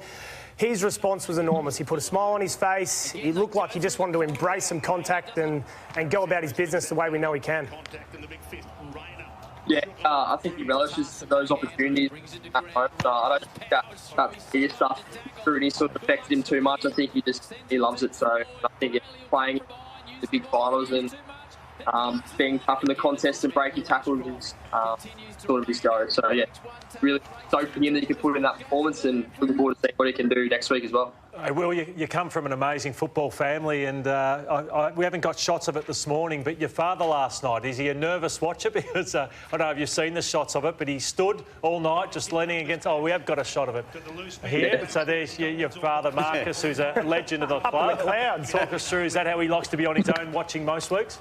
His response was enormous. He put a smile on his face. He looked like he just wanted to embrace some contact and go about his business the way we know he can. Yeah, I think he relishes those opportunities at home. I don't think that media stuff really sort of affected him too much. I think he loves it. So I think playing the big finals and being tough in the contest and breaking tackles is sort of his go. So, yeah, really stoked for him that he can put in that performance and looking forward to seeing what he can do next week as well. Hey, Will, you come from an amazing football family, and we haven't got shots of it this morning, but your father last night, is he a nervous watcher? Because I don't know if you've seen the shots of it, but he stood all night just leaning against... Oh, we have got a shot of it here. Yeah. So there's your father, Marcus, who's a legend of the club. Up in the clouds. Talk us through, is that how he likes to be on his own watching most weeks?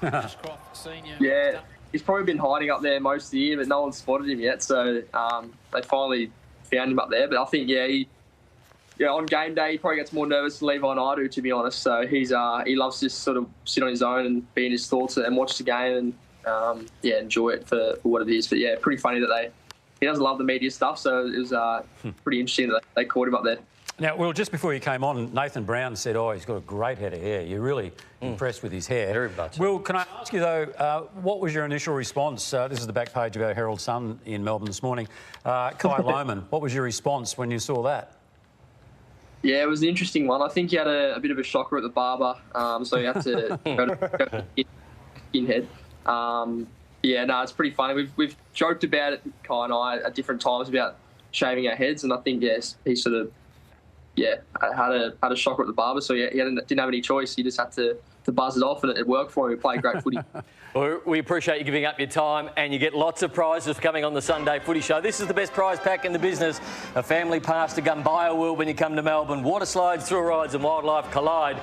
Yeah, he's probably been hiding up there most of the year, but no one's spotted him yet. So they finally found him up there. But I think, on game day, he probably gets more nervous than Levi and I do, to be honest. So he loves to sort of sit on his own and be in his thoughts and watch the game and, enjoy it for what it is. But, yeah, pretty funny that he doesn't love the media stuff. So it was pretty interesting that they caught him up there. Now, Will, just before you came on, Nathan Brown said, he's got a great head of hair. You're really impressed with his hair. Very much. Will, can I ask you, though, what was your initial response? This is the back page of our Herald Sun in Melbourne this morning. Kai Lohman, what was your response when you saw that? Yeah, it was an interesting one. I think he had a bit of a shocker at the barber, so he had to go to skinhead. It's pretty funny. We've joked about it, Kai and I, at different times about shaving our heads, and I think, he sort of, had a shocker at the barber, so he didn't have any choice. He just had to buzz it off, and it worked for him. He played great footy. Well, we appreciate you giving up your time, and you get lots of prizes for coming on the Sunday Footy Show. This is the best prize pack in the business. A family pass to Gumbaya World when you come to Melbourne. Water slides, thrill rides and wildlife collide.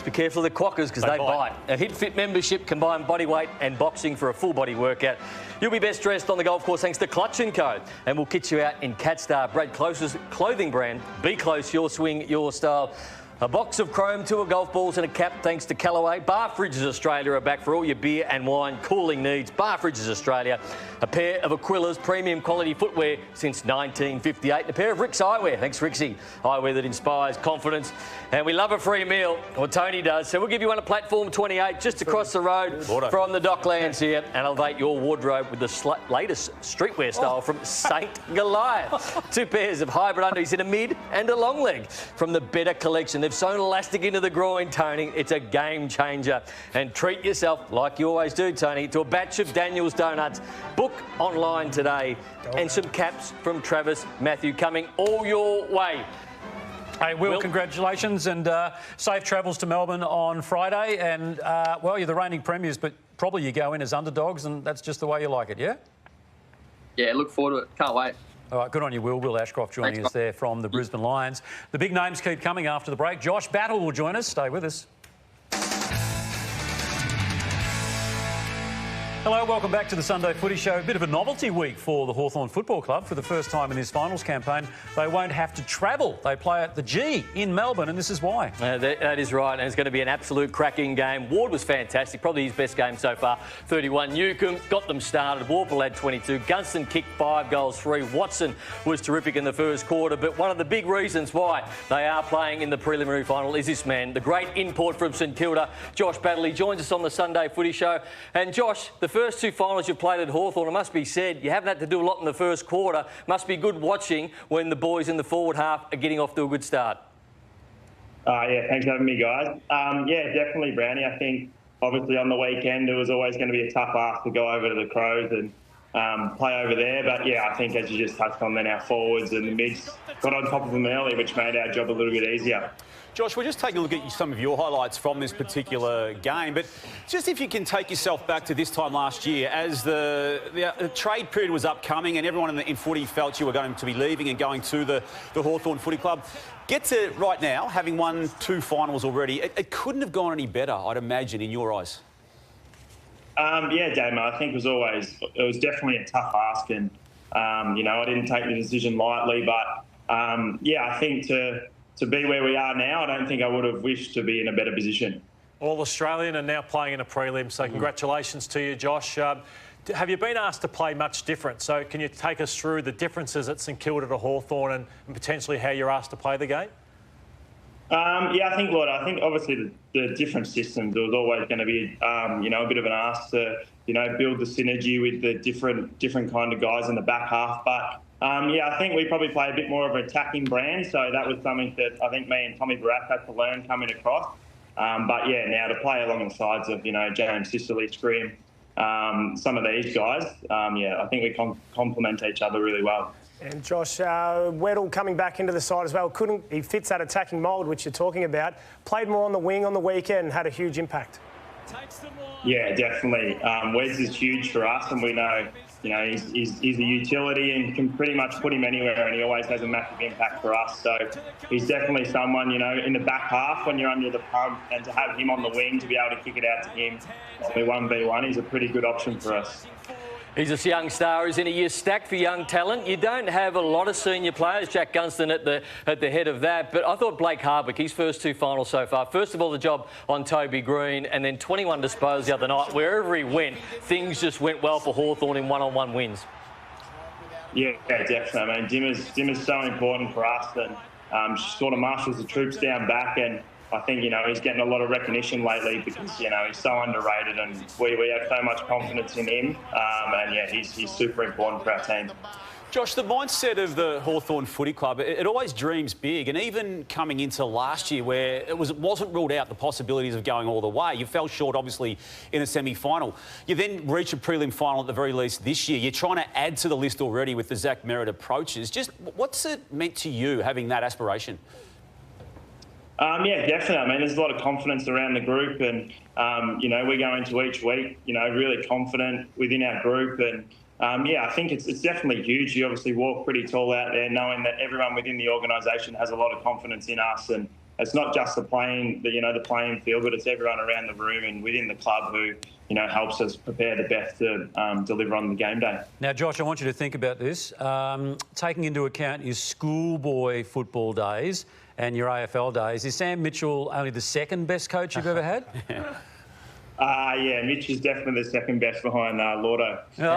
Just be careful of the quackers because they bite. A Hit Fit membership, combined body weight and boxing for a full body workout. You'll be best dressed on the golf course thanks to Clutch & Co. And we'll kit you out in Catstar, Brad Close's clothing brand. Be close, your swing, your style. A box of Chrome Tour golf balls and a cap thanks to Callaway. Bar Fridges Australia are back for all your beer and wine cooling needs. Bar Fridges Australia. A pair of Aquila's premium quality footwear since 1958. A pair of Rick's Eyewear. Thanks, Rixie. Eyewear that inspires confidence. And we love a free meal. Well, Tony does. So we'll give you one at Platform 28 just across the road from the Docklands here and elevate your wardrobe with the latest streetwear style from St. Goliath. 2 pairs of hybrid undies in a mid and a long leg from the Better Collection. They've sewn elastic into the groin, Tony. It's a game changer. And treat yourself, like you always do, Tony, to a batch of Daniel's Donuts. Book online today. And some caps from Travis Matthew coming all your way. Hey, Will, congratulations and safe travels to Melbourne on Friday. And, well, you're the reigning premiers, but probably you go in as underdogs and that's just the way you like it, yeah? Yeah, look forward to it. Can't wait. All right, good on you, Will. Will Ashcroft joining us there from the Brisbane Lions. The big names keep coming after the break. Josh Battle will join us. Stay with us. Hello, welcome back to the Sunday Footy Show. A bit of a novelty week for the Hawthorn Football Club. For the first time in this finals campaign, they won't have to travel. They play at the G in Melbourne, and this is why. That is right, and it's going to be an absolute cracking game. Ward was fantastic, probably his best game so far. 31. Newcombe got them started. Warple had 22. Gunston kicked 5 goals, 3. Watson was terrific in the first quarter, but one of the big reasons why they are playing in the preliminary final is this man, the great import from St Kilda, Josh Battle. He joins us on the Sunday Footy Show. And Josh, the first 2 finals you've played at Hawthorn, it must be said, you haven't had to do a lot in the first quarter. Must be good watching when the boys in the forward half are getting off to a good start. Yeah, thanks for having me, guys. Yeah, definitely, Browny. I think, obviously, on the weekend, it was always going to be a tough ask to go over to the Crows and play over there. But, yeah, I think, as you just touched on, then our forwards and the mids got on top of them early, which made our job a little bit easier. Josh, we're just taking a look at some of your highlights from this particular game, but just if you can take yourself back to this time last year as the trade period was upcoming and everyone in footy felt you were going to be leaving and going to the Hawthorn Footy Club. Get to right now, having won 2 finals already, it couldn't have gone any better, I'd imagine, in your eyes. Yeah, Damo, I think it was definitely a tough ask and, you know, I didn't take the decision lightly, but, yeah, I think to be where we are now, I don't think I would have wished to be in a better position. All Australian and now playing in a prelim, so congratulations to you, Josh. Have you been asked to play much different? So can you take us through the differences at St Kilda to Hawthorn and potentially how you're asked to play the game? Yeah, I think, Llordo, I think obviously the different systems, there was always going to be, you know, a bit of an ask to, you know, build the synergy with the different kind of guys in the back half. But, yeah, I think we probably play a bit more of an attacking brand. So that was something that I think me and Tommy Barack had to learn coming across. But, yeah, now to play along the sides of, you know, James Sicily, Scream, some of these guys, yeah, I think we complement each other really well. And Josh, Weddle coming back into the side as well. He fits that attacking mould, which you're talking about. Played more on the wing on the weekend and had a huge impact. Yeah, definitely. Wes is huge for us, and we know, you know, he's a utility and can pretty much put him anywhere, and he always has a massive impact for us. So he's definitely someone, you know, in the back half when you're under the pump, and to have him on the wing to be able to kick it out to him, only 1v1, he's a pretty good option for us. He's a young star, isn't he? You're stacked for young talent. You don't have a lot of senior players. Jack Gunston at the head of that. But I thought Blake Hardwick, his first 2 finals so far. First of all, the job on Toby Green, and then 21 disposed the other night. Wherever he went, things just went well for Hawthorn in one-on-one wins. Yeah, definitely. I mean, Dimmer's so important for us, and sort of marshals the troops down back, and I think, you know, he's getting a lot of recognition lately because, you know, he's so underrated and we have so much confidence in him. And, yeah, he's super important for our team. Josh, the mindset of the Hawthorn Footy Club, it always dreams big. And even coming into last year where it wasn't ruled out the possibilities of going all the way. You fell short, obviously, in a semi-final. You then reach a prelim final at the very least this year. You're trying to add to the list already with the Zach Merrett approaches. Just what's it meant to you, having that aspiration? Yeah, definitely. I mean, there's a lot of confidence around the group and, you know, we go into each week, you know, really confident within our group. And, yeah, I think it's definitely huge. You obviously walk pretty tall out there knowing that everyone within the organisation has a lot of confidence in us. And, it's not just the playing field, but it's everyone around the room and within the club who, helps us prepare the best to deliver on the game day. Now, Josh, I want you to think about this. Taking into account your schoolboy football days and your AFL days, is Sam Mitchell only the second best coach you've ever had? Yeah, Mitch is definitely the second best behind Llordo. Too kind.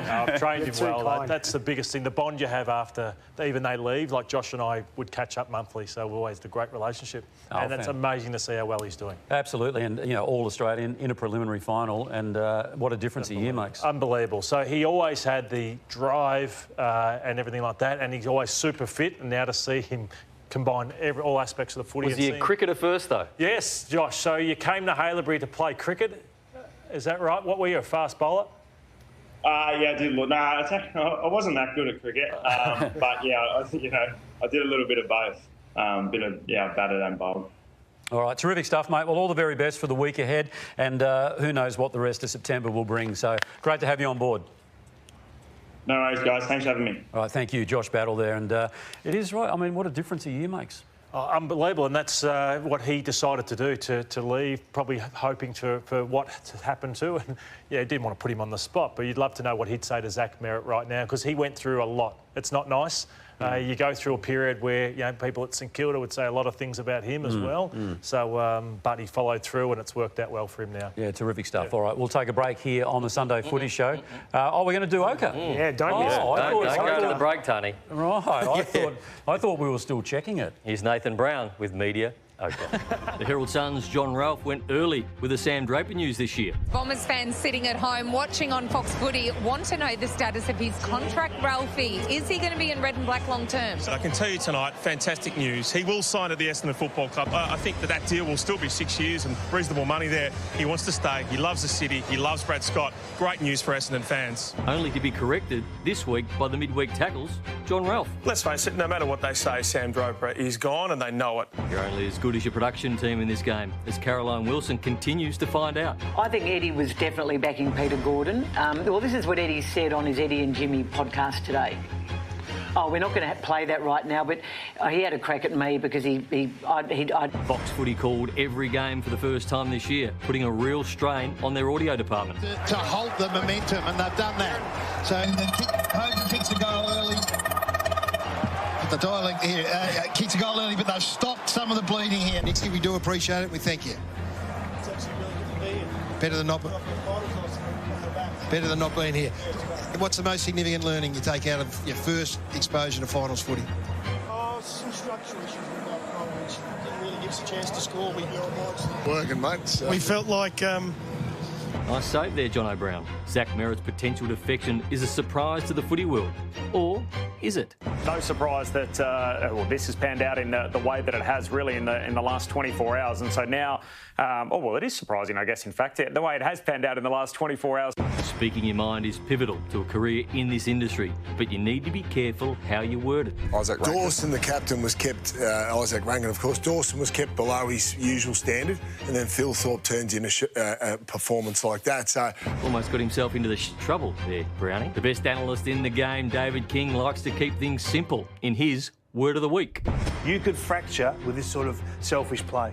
I've trained him well. That's the biggest thing. The bond you have after even they leave, like Josh and I would catch up monthly, so we always had a great relationship. And that's amazing to see how well he's doing. Absolutely, and all Australian in a preliminary final, and what a difference a year makes. Unbelievable. So he always had the drive and everything like that, and he's always super fit. And now to see him combine all aspects of the footy. Was he a cricketer first, though? Yes, Josh. So you came to Haileybury to play cricket. Is that right? What were you, a fast bowler? Yeah, I did. No, I wasn't that good at cricket, but yeah, I did a little bit of both. Batted and bowled. All right, terrific stuff, mate. Well, all the very best for the week ahead, and who knows what the rest of September will bring. So great to have you on board. No worries, guys. Thanks for having me. All right, thank you, Josh Battle there. And it is right. I mean, what a difference a year makes. Oh, unbelievable, and that's what he decided to do, to leave, probably hoping for what to happen to. And yeah, he didn't want to put him on the spot, but you'd love to know what he'd say to Zach Merrett right now, because he went through a lot. It's not nice. You go through a period where people at St Kilda would say a lot of things about him as well. So, but he followed through, and it's worked out well for him now. Yeah, terrific stuff. Yeah. All right, we'll take a break here on the Sunday Footy Show. We're going to do ochre. Yeah, don't miss it. Don't go to the break, Tony. Right, I thought we were still checking it. Here's Nathan Brown with Media-ocre. The Herald Sun's John Ralph went early with the Sam Draper news this year. Bombers fans sitting at home watching on Fox Footy want to know the status of his contract, Ralphie. Is he going to be in red and black long term? So I can tell you tonight, fantastic news. He will sign at the Essendon Football Club. I think that deal will still be 6 years and reasonable money there. He wants to stay. He loves the city. He loves Brad Scott. Great news for Essendon fans. Only to be corrected this week by the midweek tackles, John Ralph. Let's face it, no matter what they say, Sam Draper is gone and they know it. You're only as good as your production team in this game, as Caroline Wilson continues to find out. I think Eddie was definitely backing Peter Gordon. Well, this is what Eddie said on his Eddie and Jimmy podcast today. Oh, we're not going to play that right now, but he had a crack at me because Fox Footy called every game for the first time this year, putting a real strain on their audio department. To halt the momentum, and they've done that. So Hogan kicks a goal early. The dialect here kicks a goal early, but they've stopped some of the bleeding here. Nixie, we do appreciate it. We thank you. It's actually really good to be here. Better than not being here. What's the most significant learning you take out of your first exposure to finals footy? Some structure issues with our goal, which didn't really give us a chance to score. Working, mate. So. We felt like... Nice save there, John O'Brien. Zach Merrett's potential defection is a surprise to the footy world. Or is it? No surprise that this has panned out in the way that it has really in the last 24 hours. And so now, it is surprising, I guess, in fact, the way it has panned out in the last 24 hours. Speaking your mind is pivotal to a career in this industry, but you need to be careful how you word it. Dawson, the captain, was kept, Isaac Rangan, of course. Dawson was kept below his usual standard, and then Phil Thorpe turns in a performance like that. So almost got himself into the trouble there, Browny. The best analyst in the game, David King, likes to keep things simple in his Word of the Week. You could fracture with this sort of selfish play.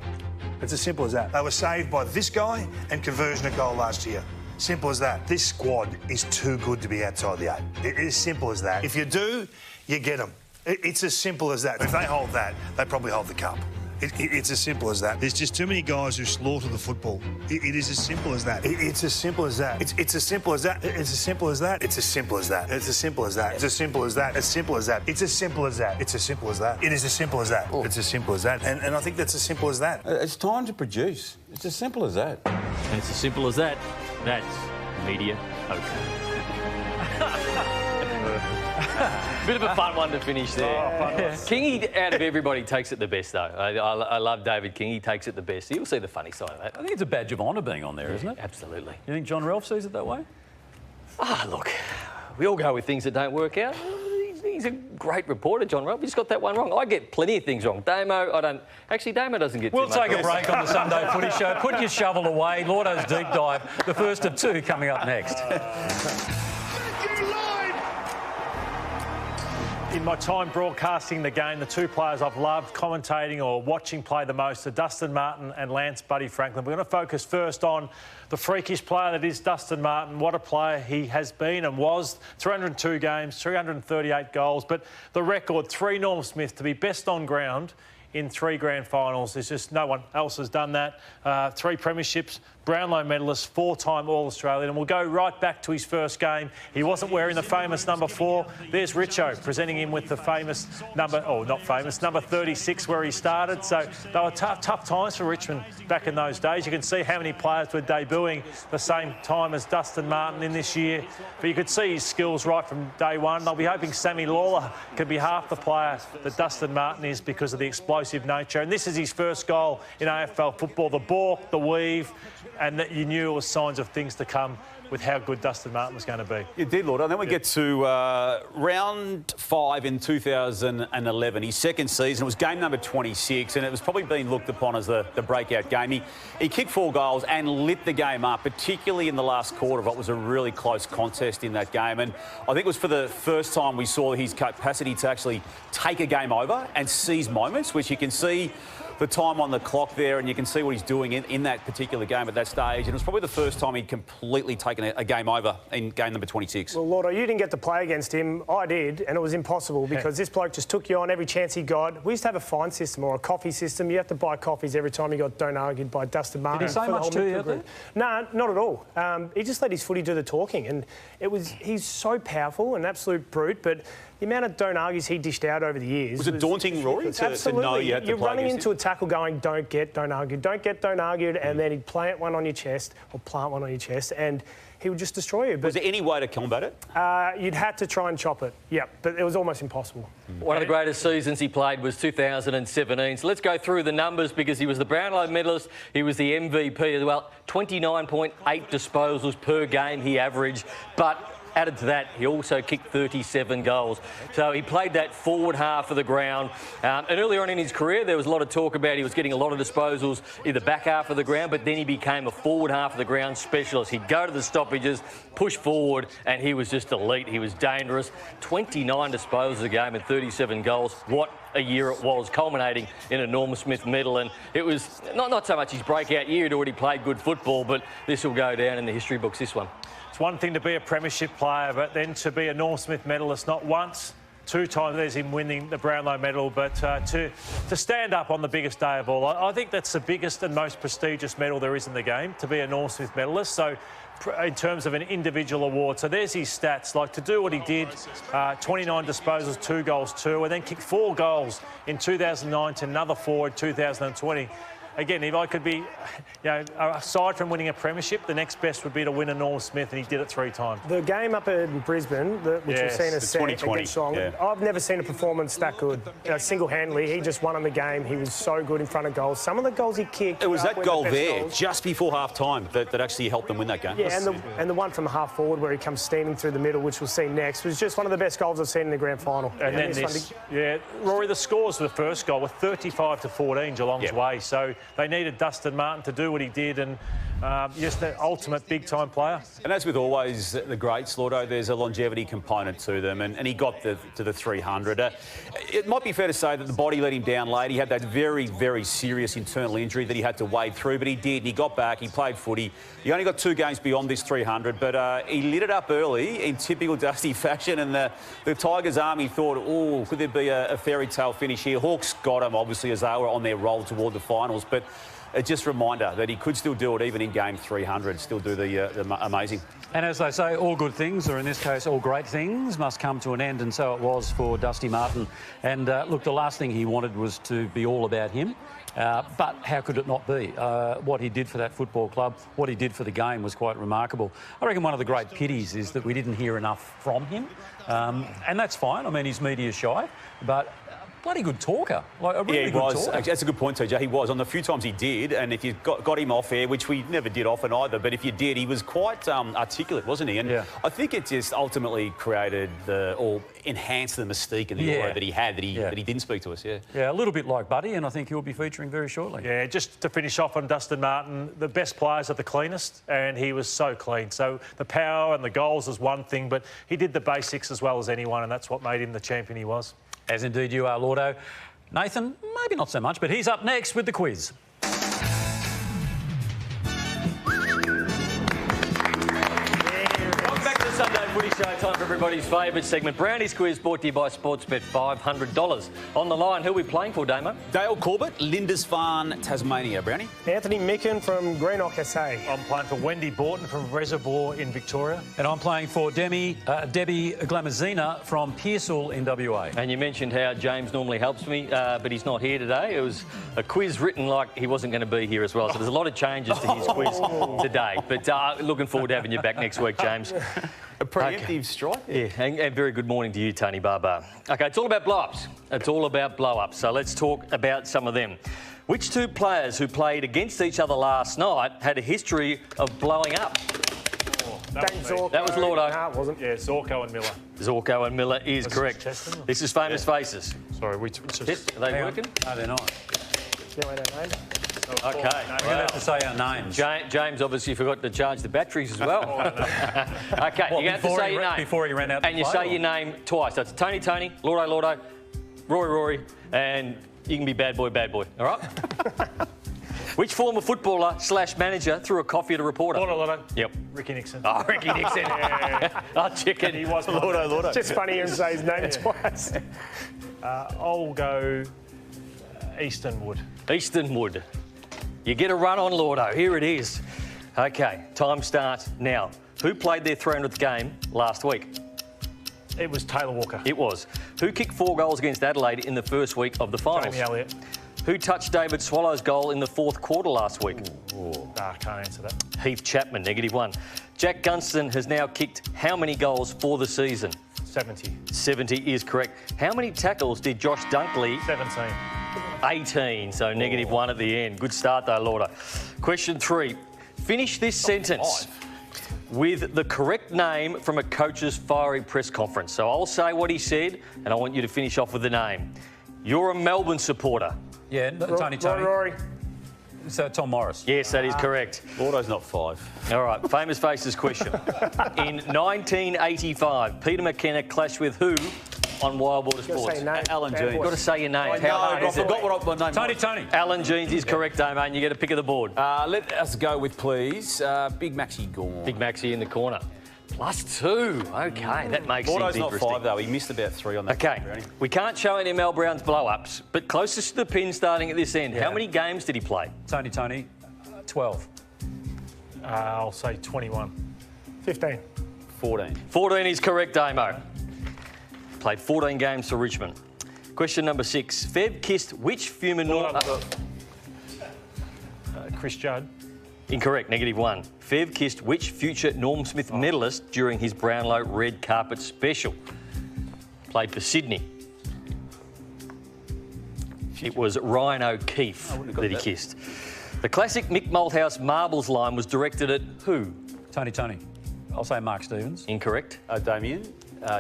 It's as simple as that. They were saved by this guy and conversion of goal last year. Simple as that. This squad is too good to be outside the 8. It is simple as that. If you do, you get them. It's as simple as that. If they hold that, they probably hold the cup. It's as simple as that. There's just too many guys who slaughter the football. It is as simple as that. It's as simple as that. It's as simple as that. It's as simple as that. It's as simple as that. It's as simple as that. It's as simple as that. As simple as that. It's as simple as that. It's as simple as that. It is as simple as that. It's as simple as that. And I think that's as simple as that. It's time to produce. It's as simple as that. And it's as simple as that. That's Media-ocre. Bit of a fun one to finish there. Kingy, out of everybody, takes it the best, though. I love David King. He takes it the best. You'll see the funny side of that. I think it's a badge of honour being on there, isn't it? Absolutely. You think John Ralph sees it that way? Look, we all go with things that don't work out. He's a great reporter, John Ralph. He's got that one wrong. I get plenty of things wrong. Damo, I don't... Actually, Damo doesn't get We'll too much take a break on the Sunday Footy Show. Put your shovel away. Llordo's Deep Dive, the first of two coming up next. In my time broadcasting the game, the two players I've loved commentating or watching play the most are Dustin Martin and Lance Buddy Franklin. We're going to focus first on the freakish player that is Dustin Martin. What a player he has been and was. 302 games, 338 goals. But the record, 3 Norm Smith to be best on ground in 3 grand finals. There's just no one else has done that. 3 premierships, Brownlow medalist, 4-time All-Australian. And we'll go right back to his first game. He wasn't wearing the famous number 4. There's Richo presenting him with the famous number, oh, not famous, number 36 where he started. So they were tough times for Richmond back in those days. You can see how many players were debuting the same time as Dustin Martin in this year. But you could see his skills right from day one. They'll be hoping Sammy Lawler can be half the player that Dustin Martin is because of the explosive nature. And this is his first goal in AFL football. The balk, the weave, and that you knew it was signs of things to come with how good Dustin Martin was going to be. It did, Llordo. And then we get to round 5 in 2011, his second season. It was game number 26, and it was probably being looked upon as the breakout game. He kicked 4 goals and lit the game up, particularly in the last quarter of what was a really close contest in that game. And I think it was for the first time we saw his capacity to actually take a game over and seize moments, which you can see the time on the clock there, and you can see what he's doing in that particular game at that stage. And it was probably the first time he'd completely taken a game over in game number 26. Well, Llordo, you didn't get to play against him. I did, and it was impossible because this bloke just took you on every chance he got. We used to have a fine system or a coffee system. You have to buy coffees every time you got don't argued by Dustin Martin. Did he say much to you? No, not at all. He just let his footy do the talking, and he's so powerful, an absolute brute, but the amount of don't argues he dished out over the years. Was it daunting, Rory, to know you had to play? You're running into a tackle going, don't get, don't argue, don't get, don't argue, and then he'd plant one on your chest or plant one on your chest, and he would just destroy you. But was there any way to combat it? You'd had to try and chop it, but it was almost impossible. One of the greatest seasons he played was 2017. So let's go through the numbers because he was the Brownlow medalist. He was the MVP as well. 29.8 disposals per game he averaged, but added to that, he also kicked 37 goals. So he played that forward half of the ground. And earlier on in his career, there was a lot of talk about he was getting a lot of disposals in the back half of the ground, but then he became a forward half of the ground specialist. He'd go to the stoppages, push forward, and he was just elite. He was dangerous. 29 disposals a game and 37 goals. What a year it was, culminating in a Norm Smith medal. And it was not so much his breakout year. He'd already played good football, but this will go down in the history books, this one. It's one thing to be a premiership player, but then to be a Norm Smith medalist, not once, 2 times there's him winning the Brownlow medal, but to stand up on the biggest day of all. I think that's the biggest and most prestigious medal there is in the game, to be a Norm Smith medalist. So in terms of an individual award. So there's his stats, like to do what he did, 29 disposals, 2 goals, 2, and then kick 4 goals in 2019, another 4 in 2020. Again, if I could be, aside from winning a premiership, the next best would be to win a Norm Smith, and he did it 3 times. The game up in Brisbane, which we've seen as set against Holland, I've never seen a performance that good. Single-handedly, he just won in the game. He was so good in front of goals. Some of the goals he kicked... It was that goal there, just before half-time, that actually helped them win that game. Yeah, and the one from half forward where he comes steaming through the middle, which we'll see next, was just one of the best goals I've seen in the grand final. And then this, Rory, the scores for the first goal were 35-14 Geelong's way, so they needed Dustin Martin to do what he did, and just the ultimate big-time player. And as with always the greats, Llordo, there's a longevity component to them, and he got to the 300. It might be fair to say that the body let him down late. He had that very, very serious internal injury that he had to wade through, but he did. He got back. He played footy. He only got 2 games beyond this 300, but he lit it up early in typical Dusty fashion, and the Tigers army thought, oh, could there be a fairy tale finish here? Hawks got him, obviously, as they were on their roll toward the finals, but just a reminder that he could still do it even in game 300, still do the amazing. And as they say, all good things, or in this case, all great things, must come to an end, and so it was for Dusty Martin. And look, the last thing he wanted was to be all about him. But how could it not be? What he did for that football club, what he did for the game was quite remarkable. I reckon one of the great pities is that we didn't hear enough from him. And that's fine. I mean, he's media shy, but bloody good talker. Like a really he good was. talker. That's a good point, TJ. He was. On the few times he did, and if you got him off air, which we never did often either, but if you did, he was quite articulate, wasn't he? And I think it just ultimately created or enhanced the mystique and the aura that he had, that he didn't speak to us, Yeah, a little bit like Buddy, and I think he'll be featuring very shortly. Yeah, just to finish off on Dustin Martin, the best players are the cleanest, and he was so clean. So the power and the goals is one thing, but he did the basics as well as anyone, and that's what made him the champion he was. As indeed you are, Llordo. Nathan, maybe not so much, but he's up next with the quiz. Welcome back to the Sunday Footy Show. Time for everybody's favourite segment, Brownie's Quiz, brought to you by Sportsbet. $500 on the line. Who are we playing for, Damo? Dale Corbett, Lindisfarne, Tasmania. Brownie? Anthony Micken from Greenock, SA. I'm playing for Wendy Borton from Reservoir in Victoria. And I'm playing for Debbie Glamazina from Pearsall in WA. And you mentioned how James normally helps me, but he's not here today. It was a quiz written like he wasn't going to be here as well. So there's a lot of changes to his quiz today. But looking forward to having you back next week, James. A preemptive strike. Yeah, and very good morning to you, Tony Barber. OK, it's all about blow-ups. It's all about blow-ups. So let's talk about some of them. Which two players who played against each other last night had a history of blowing up? That was Llordo. No, it wasn't. Yeah, Zorko and Miller. Zorko and Miller is correct. This is Famous Faces. Sorry, Are they working? No, they're not. Yeah, we don't know. OK. You'll have to say our names. James obviously forgot to charge the batteries as well. OK, you're going to have to say your name. Before he ran out and you say your name twice. That's Tony, Llordo, Rory, and you can be bad boy, all right? Which former footballer / manager threw a coffee at a reporter? Llordo. Yep. Ricky Nixon. Oh, Ricky Nixon. Oh, chicken. He was Llordo. It's just funny to say his name twice. I'll go Eastonwood. Eastonwood. You get a run on Llordo. Here it is. OK, time starts now. Who played their 300th game last week? It was Taylor Walker. It was. Who kicked 4 goals against Adelaide in the first week of the finals? Jamie Elliott. Who touched David Swallow's goal in the 4th quarter last week? Can't answer that. Heath Chapman, -1. Jack Gunston has now kicked how many goals for the season? 70. 70 is correct. How many tackles did Josh Dunkley? 17. 18, so -1 at the end. Good start though, Llordo. Question 3. Finish this sentence with the correct name from a coach's fiery press conference. So I'll say what he said, and I want you to finish off with the name. You're a Melbourne supporter. Yeah, Tony. Rory. So Tom Morris. Yes, that is correct. Llordo's not 5. All right, Famous Faces question. In 1985, Peter McKenna clashed with who on Wild Water Sports? Alan Jeans. You've got to say your name. How hard is it? I forgot what my name was. Tony. Alan Jeans is correct, Damo, and you get a pick of the board. Let us go with, please, Big Maxie Gorn. Big Maxie in the corner. +2. OK, that makes things Llordo's not interesting. 5, though. He missed about 3 on that. OK, we can't show any Mel Brown's blow-ups, but closest to the pin starting at this end. How many games did he play? Tony, 12. I'll say 21. 15. 14. 14 is correct, Damo. Played 14 games for Richmond. Question number 6. Feb kissed which Fumin... Chris Judd. Incorrect, -1. Fev kissed which future Norm Smith medalist during his Brownlow red carpet special? Played for Sydney. It was Ryan O'Keefe that he kissed. The classic Mick Malthouse Marbles line was directed at who? Tony. I'll say Mark Stevens. Incorrect. Damien.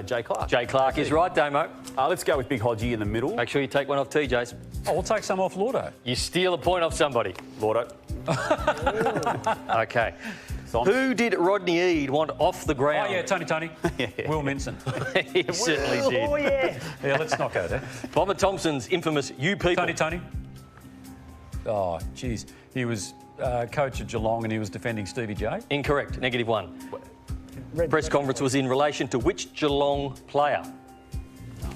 Jay Clark. Jay Clark is right, Damo. Let's go with Big Hodgie in the middle. Make sure you take one off TJ's. Oh, we'll take some off Llordo. You steal a point off somebody. Llordo. OK. Who did Rodney Eade want off the ground? Oh, yeah, Tony. Will Minson. He certainly did. Oh, yeah. Yeah, let's not go there. Bomber Thompson's infamous You People. Tony. Oh, geez. He was coach at Geelong and he was defending Stevie J. Incorrect. -1. Press conference was in relation to which Geelong player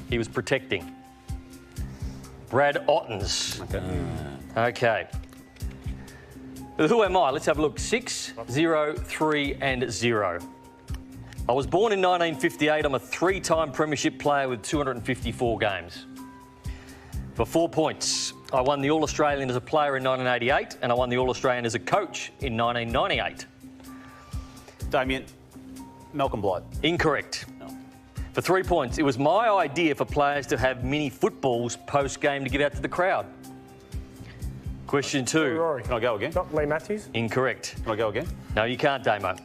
he was protecting? Brad Ottens. OK. Who am I? Let's have a look. 6, 0, 3 and 0. I was born in 1958. I'm a 3-time premiership player with 254 games. For 4 points, I won the All-Australian as a player in 1988 and I won the All-Australian as a coach in 1998. Damien. Malcolm Blight. Incorrect. For 3 points, it was my idea for players to have mini footballs post-game to give out to the crowd. Question 2. Rory. Can I go again? Not Lee Matthews. Incorrect. Can I go again? No, you can't, Damo.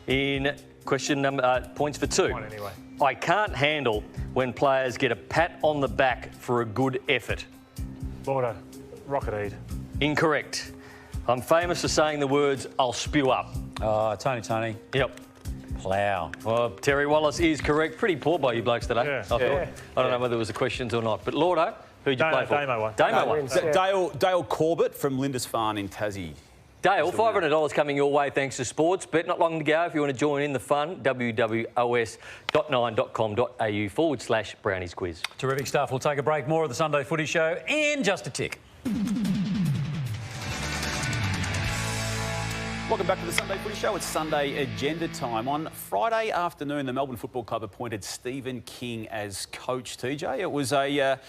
In question number, points for 2. One anyway. I can't handle when players get a pat on the back for a good effort. Llordo. Rocket. Incorrect. I'm famous for saying the words, I'll spew up. Tony. Yep. Plough. Well, Terry Wallace is correct. Pretty poor by you blokes today, Yeah. I thought. I don't know whether it was the questions or not. But Llordo, who'd you play for? Damo won. Damo won. Dale Corbett from Lindisfarne in Tassie. Dale, $500 coming your way thanks to sports. Bet not long to go if you want to join in the fun. wwos.9.com.au/Brownies quiz. Terrific stuff. We'll take a break. More of the Sunday Footy Show in just a tick. Welcome back to the Sunday Footy Show. It's Sunday agenda time. On Friday afternoon, the Melbourne Football Club appointed Stephen King as coach, TJ. It was a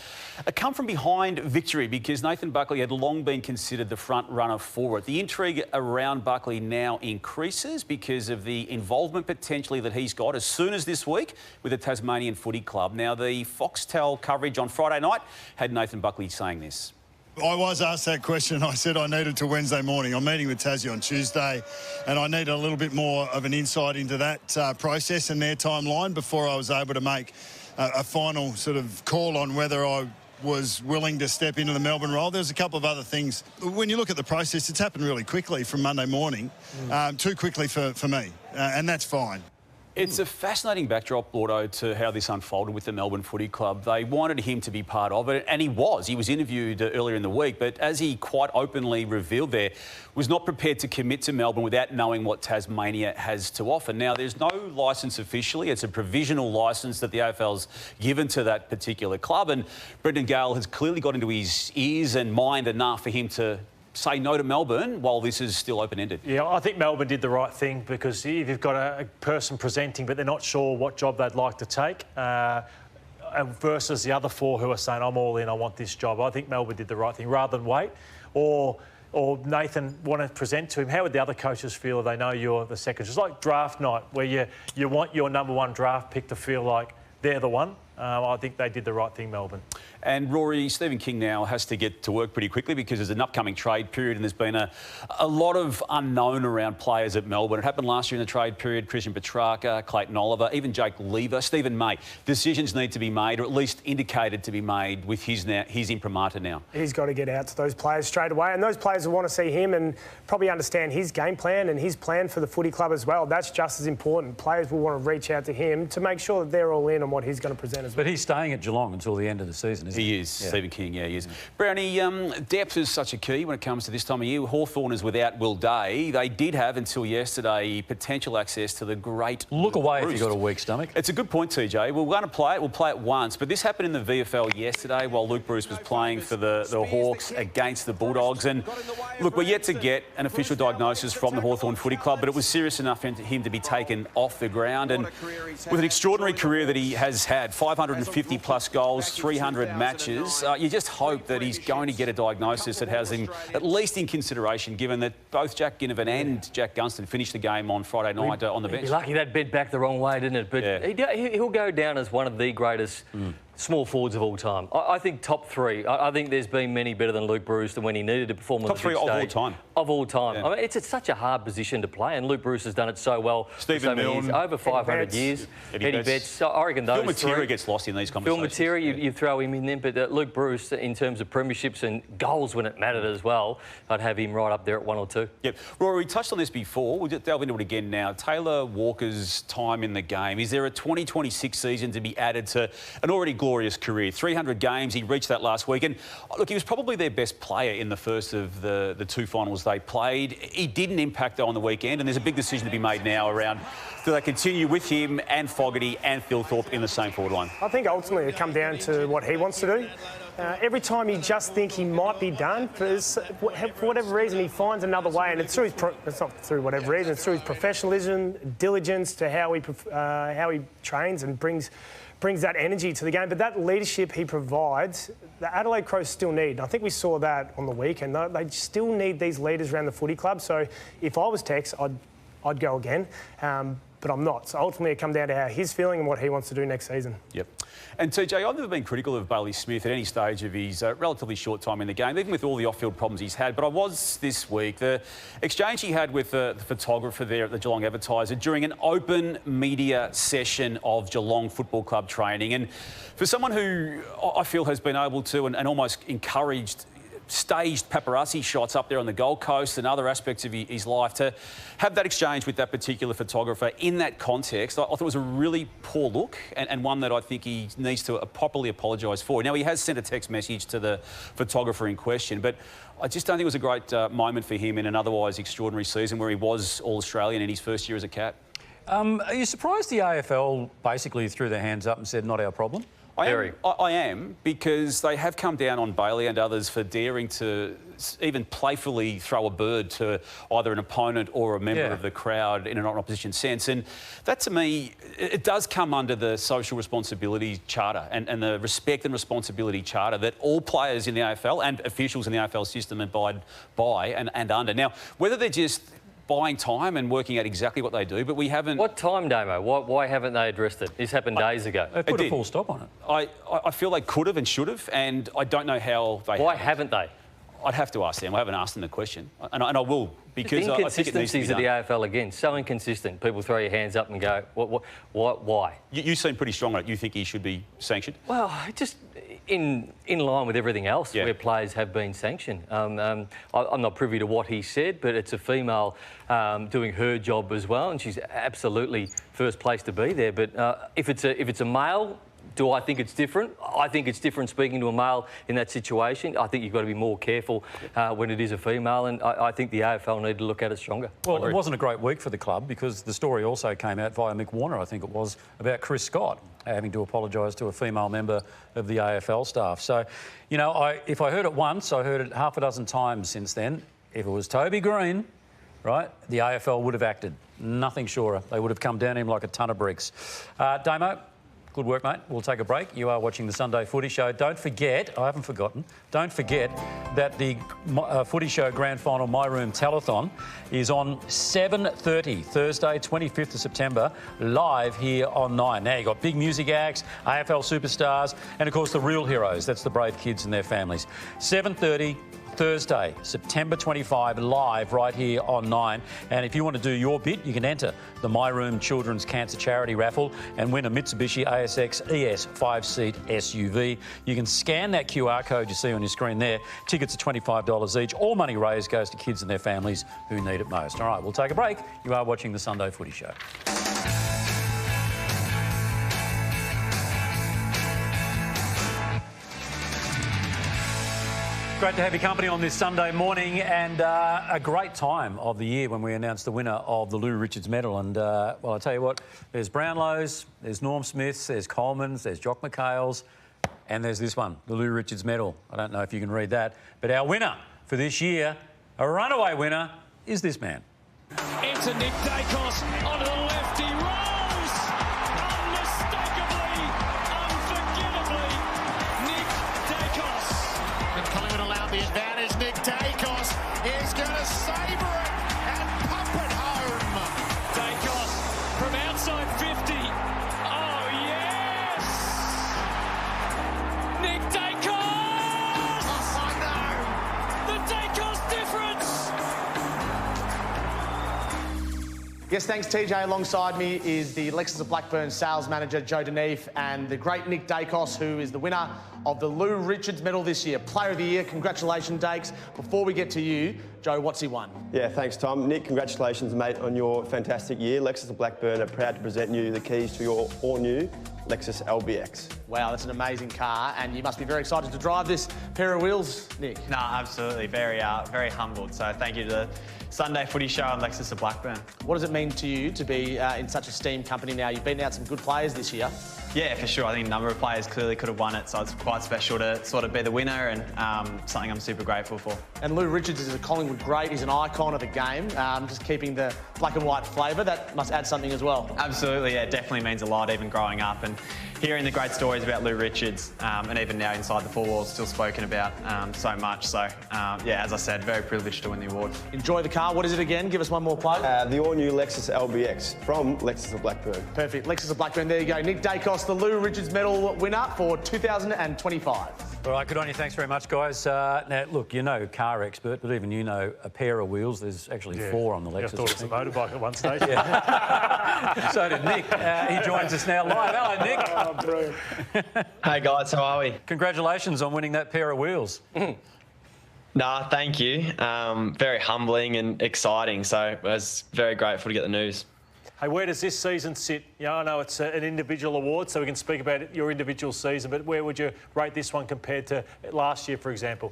come-from-behind victory because Nathan Buckley had long been considered the front runner for it. The intrigue around Buckley now increases because of the involvement potentially that he's got as soon as this week with the Tasmanian Footy Club. Now, the Foxtel coverage on Friday night had Nathan Buckley saying this. I was asked that question. I said I needed till Wednesday morning. I'm meeting with Tassie on Tuesday, and I needed a little bit more of an insight into that process and their timeline before I was able to make a final sort of call on whether I was willing to step into the Melbourne role. There's a couple of other things. When you look at the process, it's happened really quickly from Monday morning, too quickly for me, and that's fine. It's a fascinating backdrop, Llordo, to how this unfolded with the Melbourne Footy Club. They wanted him to be part of it, and he was. He was interviewed earlier in the week, but as he quite openly revealed there, was not prepared to commit to Melbourne without knowing what Tasmania has to offer. Now, there's no licence officially. It's a provisional licence that the AFL's given to that particular club, and Brendan Gale has clearly got into his ears and mind enough for him to say no to Melbourne while this is still open-ended. Yeah, I think Melbourne did the right thing because if you've got a person presenting but they're not sure what job they'd like to take versus the other 4 who are saying, I'm all in, I want this job, I think Melbourne did the right thing rather than wait. Or Nathan want to present to him, how would the other coaches feel if they know you're the second? Just like draft night where you want your number 1 draft pick to feel like they're the one. I think they did the right thing, Melbourne. And Rory, Stephen King now has to get to work pretty quickly because there's an upcoming trade period and there's been a lot of unknown around players at Melbourne. It happened last year in the trade period. Christian Petrarca, Clayton Oliver, even Jake Lever, Stephen May. Decisions need to be made, or at least indicated to be made with his imprimatur now. He's got to get out to those players straight away, and those players will want to see him and probably understand his game plan and his plan for the footy club as well. That's just as important. Players will want to reach out to him to make sure that they're all in on what he's going to present as well. But he's staying at Geelong until the end of the season, isn't he? He is, Stephen King, he is. Browny, depth is such a key when it comes to this time of year. Hawthorn is without Will Day. They did have, until yesterday, potential access to the great Look away Bruce. if you've got a weak stomach. It's a good point, TJ. We're going to play it. We'll play it once. But this happened in the VFL yesterday while Luke Bruce was playing for the Hawks against the Bulldogs. And, look, we're yet to get an official diagnosis from the Hawthorn Footy Club, but it was serious enough for him to be taken off the ground. And with an extraordinary career that he has had, 550-plus goals, 300 matches, you just hope that he's going to get a diagnosis that has him at least in consideration, given that both Jack Ginnivan and Jack Gunston finished the game on Friday night on the bench. He'd be lucky that bent back the wrong way, didn't it? But he'll go down as one of the greatest small forwards of all time. I think top 3. I think there's been many better than Luke Bruce when he needed to perform on the big stage. Top 3 of all time. Of all time. Yeah. I mean, it's such a hard position to play, and Luke Bruce has done it so well. Stephen Milne, over 500 years. Eddie Betts. So I reckon those Phil three. Matera gets lost in these conversations. Phil Matera, you throw him in there, but Luke Bruce, in terms of premierships and goals when it mattered as well, I'd have him right up there at 1 or 2. Yep. Rory, we touched on this before. We'll just delve into it again now. Taylor Walker's time in the game. Is there a 2026 season to be added to an already glorious career? 300 games, he reached that last week. And look, he was probably their best player in the first of the 2 finals they played. He didn't impact, though, on the weekend, and there's a big decision to be made now around do they continue with him and Fogarty and Thilthorpe in the same forward line? I think ultimately it comes down to what he wants to do. Every time you just think he might be done, for whatever reason, he finds another way, and it's through it's not through whatever reason, it's through his professionalism, diligence to how he trains and brings that energy to the game. But that leadership he provides, the Adelaide Crows still need. I think we saw that on the weekend. They still need these leaders around the footy club. So if I was Tex, I'd go again. but I'm not. So ultimately, it comes down to how he's feeling and what he wants to do next season. Yep. And TJ, I've never been critical of Bailey Smith at any stage of his relatively short time in the game, even with all the off-field problems he's had. But I was this week. The exchange he had with the photographer there at the Geelong Advertiser during an open media session of Geelong Football Club training. And for someone who I feel has been able to and almost encouraged staged paparazzi shots up there on the Gold Coast and other aspects of his life, to have that exchange with that particular photographer in that context, I thought it was a really poor look and one that I think he needs to properly apologise for. Now, he has sent a text message to the photographer in question, but I just don't think it was a great moment for him in an otherwise extraordinary season where he was All-Australian in his first year as a Cat. Are you surprised the AFL basically threw their hands up and said, not our problem? I am, because they have come down on Bailey and others for daring to even playfully throw a bird to either an opponent or a member of the crowd in an opposition sense. And that, to me, it does come under the social responsibility charter and the respect and responsibility charter that all players in the AFL and officials in the AFL system abide by and under. Now, whether they're just buying time and working out exactly what they do, but we haven't... What time, Damo? Why haven't they addressed it? This happened days ago. They put a full stop on it. I feel they could have and should have, and I don't know how they... Why haven't they? I'd have to ask them. I haven't asked them the question, and I will, because I think it needs to be inconsistencies of the AFL again, so inconsistent. People throw your hands up and go, why? You seem pretty strong on it. You think he should be sanctioned? Well, just in line with everything else where players have been sanctioned. I'm not privy to what he said, but it's a female doing her job as well, and she's absolutely first place to be there. But if it's a male, do I think it's different? I think it's different speaking to a male in that situation. I think you've got to be more careful when it is a female, and I think the AFL need to look at it stronger. Well, it wasn't a great week for the club, because the story also came out via Mick Warner, I think it was, about Chris Scott having to apologise to a female member of the AFL staff. So, you know, if I heard it once, I heard it half a dozen times since then. If it was Toby Green, right, the AFL would have acted. Nothing surer. They would have come down him like a ton of bricks. Damo, good work, mate. We'll take a break. You are watching the Sunday Footy Show. Don't forget, I haven't forgotten, don't forget that the Footy Show Grand Final My Room Telethon is on 7:30, Thursday, 25th of September, live here on 9. Now, you've got big music acts, AFL superstars, and, of course, the real heroes. That's the brave kids and their families. 7:30, Thursday, September 25, live right here on 9. And if you want to do your bit, you can enter the My Room Children's Cancer Charity Raffle and win a Mitsubishi ASX ES 5-seat SUV. You can scan that QR code you see on your screen there. Tickets are $25 each. All money raised goes to kids and their families who need it most. All right, we'll take a break. You are watching the Sunday Footy Show. Great to have your company on this Sunday morning, and a great time of the year when we announce the winner of the Lou Richards Medal. And, well, I'll tell you what, there's Brownlows, there's Norm Smiths, there's Coleman's, there's Jock McHale's, and there's this one, the Lou Richards Medal. I don't know if you can read that, but our winner for this year, a runaway winner, is this man. Into Nick Daicos, onto the left, he rolls! Unmistakably, unforgivably, Nick Daicos. And Collingwood allowed the advantage. Nick Daicos is going to savour it and pump it home. Daicos from outside 50. Oh, yes! Nick Daicos! Oh, no! The Daicos difference! Yes, thanks, TJ. Alongside me is the Lexus of Blackburn sales manager, Joe Deneef, and the great Nick Daicos, who is the winner of the Lou Richards Medal this year. Player of the Year. Congratulations, Dakes. Before we get to you, Joe, what's he won? Yeah, thanks, Tom. Nick, congratulations, mate, on your fantastic year. Lexus of Blackburn are proud to present you the keys to your all-new Lexus LBX. Wow, that's an amazing car, and you must be very excited to drive this pair of wheels, Nick. No, absolutely. Very humbled. So thank you to the Sunday Footy Show and Lexus of Blackburn. What does it mean to you to be in such a steamed company now? You've beaten out some good players this year. Yeah, for sure. I think a number of players clearly could have won it, so it's quite special to sort of be the winner and something I'm super grateful for. And Lou Richards is a Collingwood great. He's an icon of the game, just keeping the black and white flavour. That must add something as well. Absolutely, yeah, it definitely means a lot, even growing up. And hearing the great stories about Lou Richards, and even now inside the four walls, still spoken about so much. So, yeah, as I said, very privileged to win the award. Enjoy the car. What is it again? Give us one more plug. The all-new Lexus LBX from Lexus of Blackburn. Perfect. Lexus of Blackburn. There you go. Nick Daicos, the Lou Richards medal winner for 2025. All right, good on you. Thanks very much, guys. Now, look, you know, car expert, but even you know a pair of wheels. There's actually 4 on the Lexus. I thought it was a motorbike at one stage. So did Nick. He joins us now live. Hello, Nick. Oh, brilliant. Hey, guys, how are we? Congratulations on winning that pair of wheels. Nah, thank you. Very humbling and exciting. So I was very grateful to get the news. Hey, where does this season sit? Yeah, I know it's an individual award, so we can speak about your individual season, but where would you rate this one compared to last year, for example?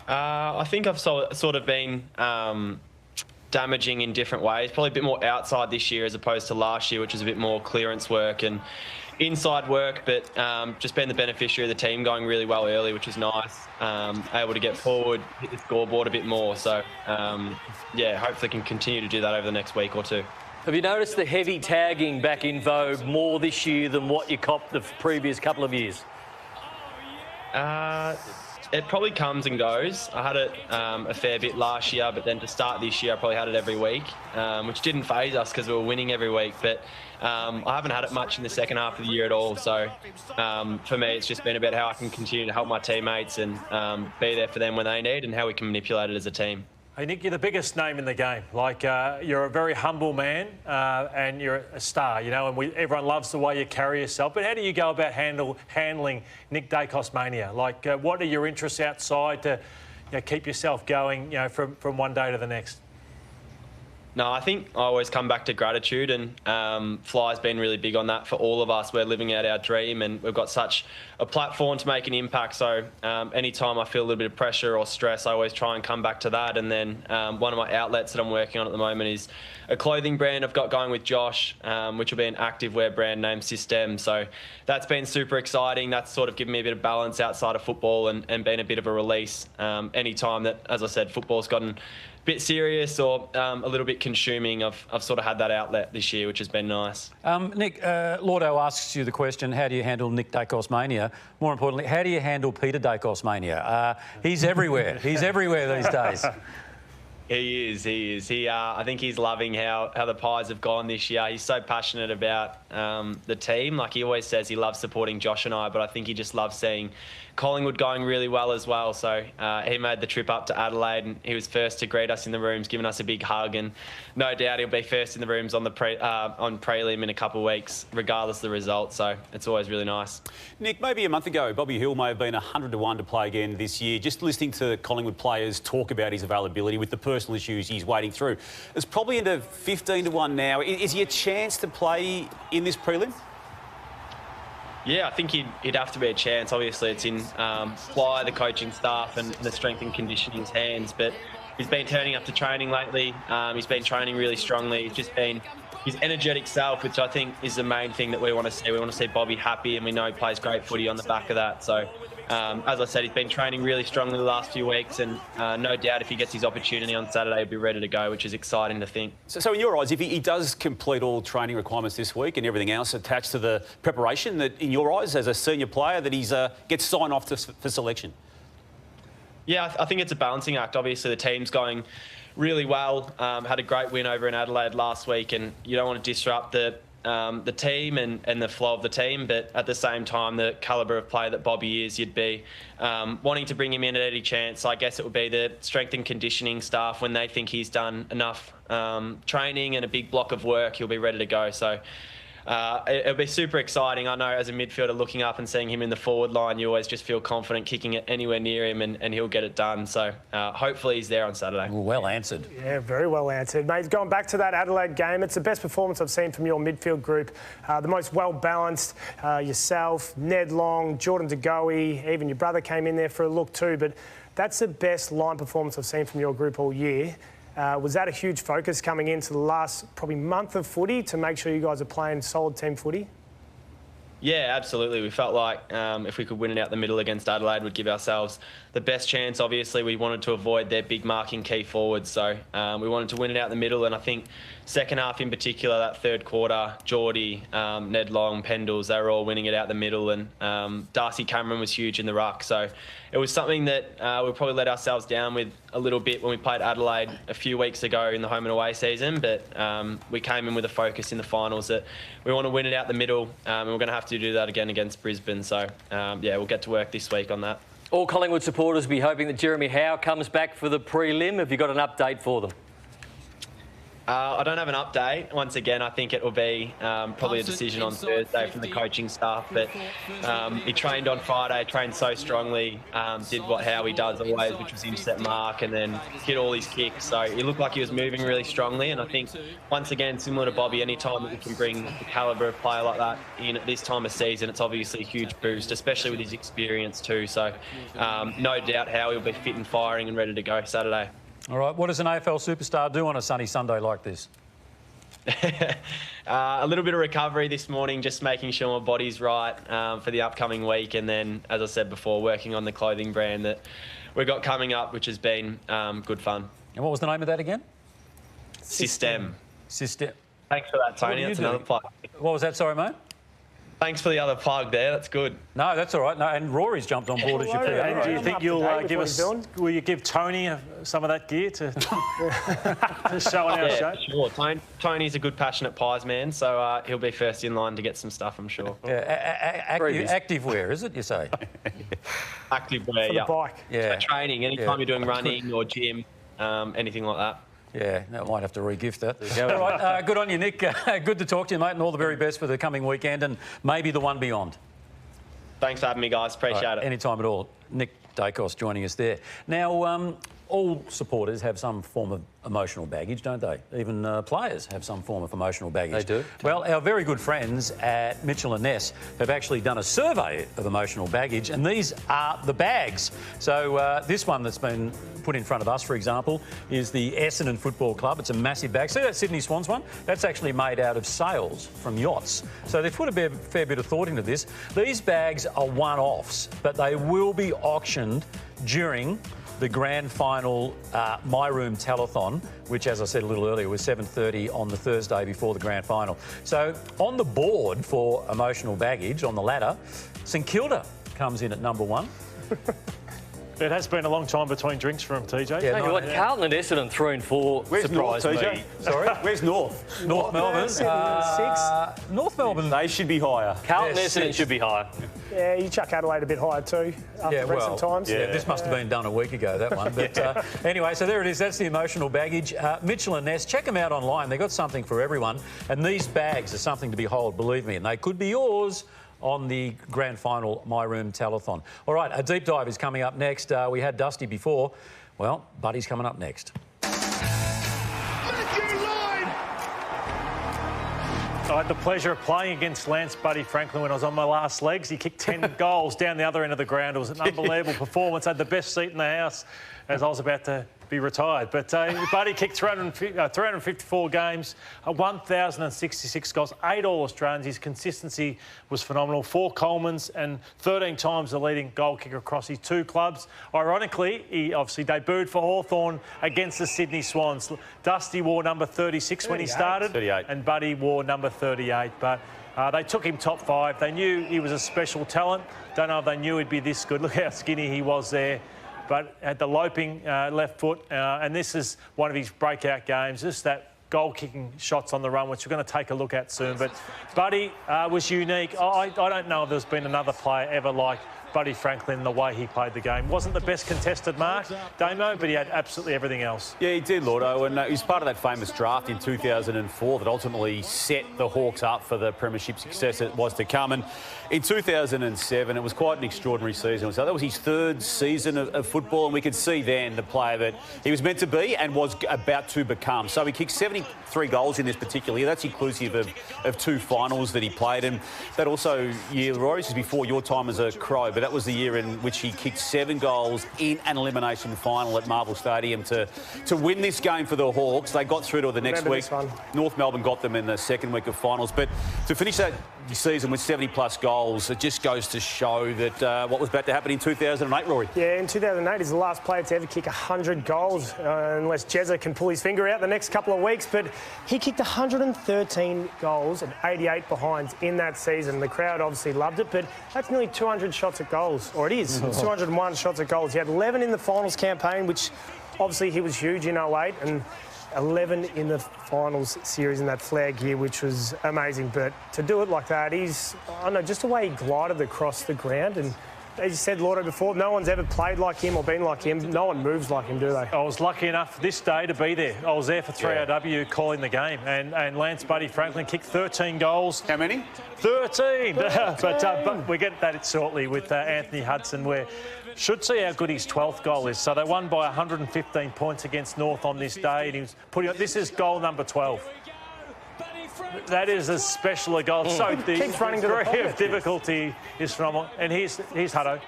I think I've sort of been damaging in different ways. Probably a bit more outside this year as opposed to last year, which was a bit more clearance work and inside work, but just being the beneficiary of the team going really well early, which was nice. Able to get forward, hit the scoreboard a bit more. So, yeah, hopefully can continue to do that over the next week or two. Have you noticed the heavy tagging back in vogue more this year than what you copped the previous couple of years? It probably comes and goes. I had it a fair bit last year, but then to start this year, I probably had it every week, which didn't faze us because we were winning every week. But I haven't had it much in the second half of the year at all. So for me, it's just been about how I can continue to help my teammates and be there for them when they need and how we can manipulate it as a team. Hey, Nick, you're the biggest name in the game. Like, you're a very humble man and you're a star, you know, and everyone loves the way you carry yourself. But how do you go about handling Nick Daicos mania? Like, what are your interests outside to keep yourself going, you know, from one day to the next? No, I think I always come back to gratitude, and Fly's been really big on that for all of us. We're living out our dream and we've got such a platform to make an impact. So anytime I feel a little bit of pressure or stress, I always try and come back to that. And then one of my outlets that I'm working on at the moment is a clothing brand I've got going with Josh, which will be an activewear brand named System. So that's been super exciting. That's sort of given me a bit of balance outside of football and been a bit of a release. Anytime that, as I said, football's gotten bit serious or a little bit consuming, I've sort of had that outlet this year, which has been nice. Nick, Llordo asks you the question, how do you handle Nick Daicos mania? More importantly, how do you handle Peter Daicos mania? He's everywhere. He's everywhere these days. He is. I think he's loving how the Pies have gone this year. He's so passionate about the team. Like he always says, he loves supporting Josh and I, but I think he just loves seeing Collingwood going really well as well. So he made the trip up to Adelaide and he was first to greet us in the rooms, giving us a big hug. And no doubt he'll be first in the rooms on the prelim in a couple of weeks, regardless of the result. So it's always really nice. Nick, maybe a month ago, Bobby Hill may have been 100-1 to play again this year. Just listening to Collingwood players talk about his availability with the personal issues he's wading through. It's probably into 15-1 now. Is he a chance to play in this prelim? Yeah, I think he'd have to be a chance. Obviously, it's in Fly, the coaching staff and the strength and conditioning's hands. But he's been turning up to training lately. He's been training really strongly. He's just been his energetic self, which I think is the main thing that we want to see. We want to see Bobby happy, and we know he plays great footy on the back of that. So, as I said, he's been training really strongly the last few weeks, and no doubt if he gets his opportunity on Saturday, he'll be ready to go, which is exciting to think. So in your eyes, if he does complete all training requirements this week and everything else attached to the preparation, that in your eyes, as a senior player, that he's gets signed off for selection? Yeah, I think it's a balancing act. Obviously, the team's going really well. Had a great win over in Adelaide last week, and you don't want to disrupt the team and the flow of the team, but at the same time, the calibre of player that Bobby is, you'd be wanting to bring him in at any chance. So I guess it would be the strength and conditioning staff, when they think he's done enough training and a big block of work, he'll be ready to go. So it'll be super exciting. I know as a midfielder looking up and seeing him in the forward line, you always just feel confident kicking it anywhere near him and he'll get it done. So hopefully he's there on Saturday. Well answered. Yeah, very well answered. Mate, going back to that Adelaide game, it's the best performance I've seen from your midfield group. The most well-balanced, yourself, Ned Long, Jordan De Goey, even your brother came in there for a look too. But that's the best line performance I've seen from your group all year. Was that a huge focus coming into the last probably month of footy to make sure you guys are playing solid team footy? Yeah, absolutely. We felt like if we could win it out the middle against Adelaide, we'd give ourselves the best chance. Obviously, we wanted to avoid their big marking key forwards, so we wanted to win it out the middle. And I think second half in particular, that third quarter, Geordie, Ned Long, Pendles, they were all winning it out the middle, and Darcy Cameron was huge in the ruck. So it was something that we probably let ourselves down with a little bit when we played Adelaide a few weeks ago in the home and away season, but we came in with a focus in the finals that we want to win it out the middle, and we're going to have to do that again against Brisbane. So, yeah, we'll get to work this week on that. All Collingwood supporters will be hoping that Jeremy Howe comes back for the prelim. Have you got an update for them? I don't have an update. Once again, I think it will be probably a decision on Thursday from the coaching staff. But he trained on Friday, trained so strongly, did what Howie does always, which was intercept mark and then hit all his kicks. So he looked like he was moving really strongly. And I think, once again, similar to Bobby, any time that we can bring the calibre of player like that in at this time of season, it's obviously a huge boost, especially with his experience too. So no doubt Howie will be fit and firing and ready to go Saturday. All right, what does an AFL superstar do on a sunny Sunday like this? A little bit of recovery this morning, just making sure my body's right for the upcoming week. And then, as I said before, working on the clothing brand that we've got coming up, which has been good fun. And what was the name of that again? System. System. Thanks for that, Tony. That's another plug. What was that, sorry, mate? Thanks for the other plug there. That's good. No, that's all right. No, and Rory's jumped on board as your PA. Do you think you'll give us? Will you give Tony some of that gear to show in our show? Sure. Tony's a good, passionate pies man, so he'll be first in line to get some stuff, I'm sure. Yeah, active wear, is it? You say? Active wear, yeah. Bike. Yeah. So training, anytime you're doing running or gym, anything like that. Yeah, I might have to re-gift that. All right, good on you, Nick. Good to talk to you, mate, and all the very best for the coming weekend and maybe the one beyond. Thanks for having me, guys. Appreciate it. Anytime at all. Nick Daicos joining us there. Now, all supporters have some form of emotional baggage, don't they? Even players have some form of emotional baggage. They do. Well, our very good friends at Mitchell & Ness have actually done a survey of emotional baggage, and these are the bags. So this one that's been put in front of us, for example, is the Essendon Football Club. It's a massive bag. See that Sydney Swans one? That's actually made out of sails from yachts. So they've put a fair bit of thought into this. These bags are one-offs, but they will be auctioned during the grand final My Room Telethon, which, as I said a little earlier, was 7:30 on the Thursday before the grand final. So on the board for emotional baggage, on the ladder, St Kilda comes in at number 1. It has been a long time between drinks for him, TJ. Yeah, no, Carlton and Essendon 3 and 4 surprised me. Sorry? Where's North? North Melbourne. 6. North Melbourne. They should be higher. Carlton and Essendon should be higher. Yeah, you chuck Adelaide a bit higher too after recent times. Yeah, this must have been done a week ago, that one. But anyway, so there it is. That's the emotional baggage. Mitchell & Ness, check them out online. They've got something for everyone. And these bags are something to behold, believe me. And they could be yours on the grand final My Room Telethon. All right, a deep dive is coming up next. We had Dusty before. Well, Buddy's coming up next. I had the pleasure of playing against Lance Buddy Franklin when I was on my last legs. He kicked 10 goals down the other end of the ground. It was an unbelievable performance. I had the best seat in the house as I was about to be retired. But Buddy kicked 354 games, 1,066 goals, 8 All-Australians. His consistency was phenomenal. 4 Colemans and 13 times the leading goal kicker across his 2 clubs. Ironically, he obviously debuted for Hawthorn against the Sydney Swans. Dusty wore number 36 when he started. 38. And Buddy wore number 38. But they took him top 5. They knew he was a special talent. Don't know if they knew he'd be this good. Look how skinny he was there. But had the loping left foot, and this is one of his breakout games, just that goal-kicking shots on the run, which we're going to take a look at soon. But Buddy was unique. I don't know if there's been another player ever like Buddy Franklin, the way he played the game. Wasn't the best contested mark, Damo, but he had absolutely everything else. Yeah, he did, Llordo, and he was part of that famous draft in 2004 that ultimately set the Hawks up for the premiership success that was to come. And in 2007, it was quite an extraordinary season. So that was his 3rd season of football, and we could see then the player that he was meant to be and was about to become. So he kicked 73 goals in this particular year. That's inclusive of 2 finals that he played. And that also year, Rory, this is before your time as a Crow, but that was the year in which he kicked 7 goals in an elimination final at Marvel Stadium to win this game for the Hawks. They got through to the next week. North Melbourne got them in the second week of finals. But to finish that season with 70-plus goals. It just goes to show that what was about to happen in 2008, Rory. Yeah, in 2008, he's the last player to ever kick 100 goals, unless Jezza can pull his finger out the next couple of weeks. But he kicked 113 goals and 88 behinds in that season. The crowd obviously loved it, but that's nearly 200 shots at goals, or it is. It's 201 shots at goals. He had 11 in the finals campaign, which obviously he was huge in 08, and 11 in the finals series in that flag year, which was amazing. But to do it like that, I don't know, just the way he glided across the ground. And as you said, Llordo, before, no one's ever played like him or been like him. No one moves like him, do they? I was lucky enough this day to be there. I was there for 3AW calling the game, and Lance Buddy Franklin kicked 13 goals. How many? 13. but we get that shortly with Anthony Hudson, where should see how good his 12th goal is. So they won by 115 points against North on this day. And he was putting this is goal number 12. That is as special a goal. So the degree of difficulty is phenomenal. And here's Hutto.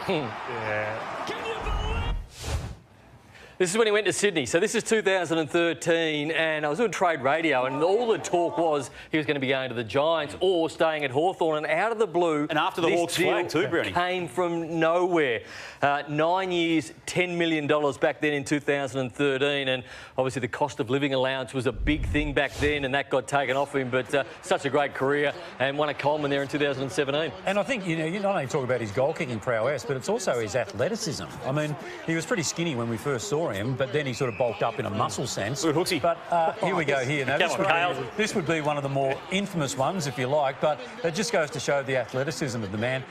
Yeah. This is when he went to Sydney. So this is 2013, and I was doing trade radio, and all the talk was he was going to be going to the Giants or staying at Hawthorn, and out of the blue... And after the Hawks flag too, Browny. ...came from nowhere. 9 years, $10 million back then in 2013, and obviously the cost of living allowance was a big thing back then, and that got taken off him, but such a great career, and won a Coleman there in 2017. And I think, you not only talk about his goal-kicking prowess, but it's also his athleticism. I mean, he was pretty skinny when we first saw him, but then he sort of bulked up in a muscle sense. Good hooksy. But here we go here. Now, this would be one of the more infamous ones, if you like, but it just goes to show the athleticism of the man.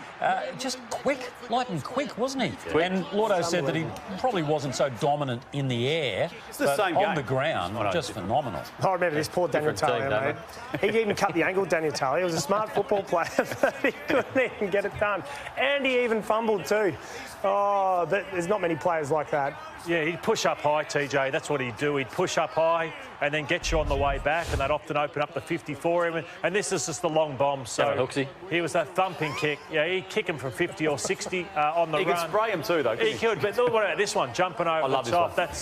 Just quick, light and quick, wasn't he? Quick. And Llordo said that he probably wasn't so dominant in the air, but on the ground, just phenomenal. I remember this poor Daniel Talia, mate. He even cut the angle, Daniel Talia. He was a smart football player, but he couldn't even get it done. And he even fumbled too. Oh, there's not many players like that. Yeah, he'd push up high, TJ. That's what he'd do. He'd push up high and then get you on the way back, and they'd often open up the 50 for him. And this is just the long bomb. So he was that thumping kick. Yeah, he'd kick him from 50 or 60 on the run. He could spray him too, though. He could. But what about this one? Jumping over the top. That's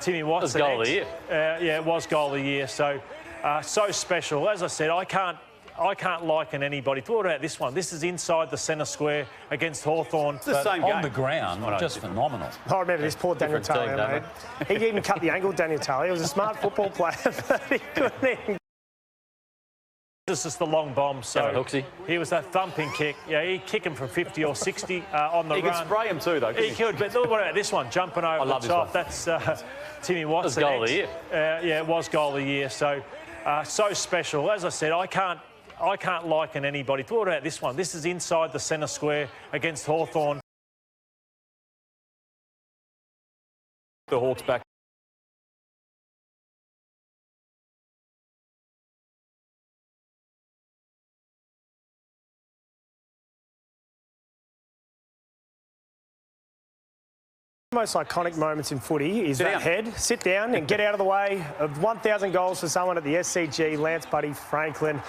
Timmy Watts. That was goal of the year. Yeah, it was goal of the year. So, so special. As I said, I can't liken anybody. What about this one? This is inside the centre square against Hawthorn. It's the same on game. the ground, just phenomenal. I remember this poor Daniel Talia, mate. He even cut the angle, Daniel Talia. He was a smart football player, but he couldn't even... This is the long bomb. So he was that thumping kick. Yeah, he'd kick him from 50 or 60 on the run. He could spray him too, though. He could. But what about this one? Jumping over the top. That's Timmy Watts. That was goal of the year. Yeah, it was goal of the year. So, so special. As I said, I can't liken anybody. What about this one? This is inside the centre square against Hawthorn. The Hawks back. Most iconic moments in footy is that head, sit down and get out of the way of 1,000 goals for someone at the SCG, Lance Buddy Franklin.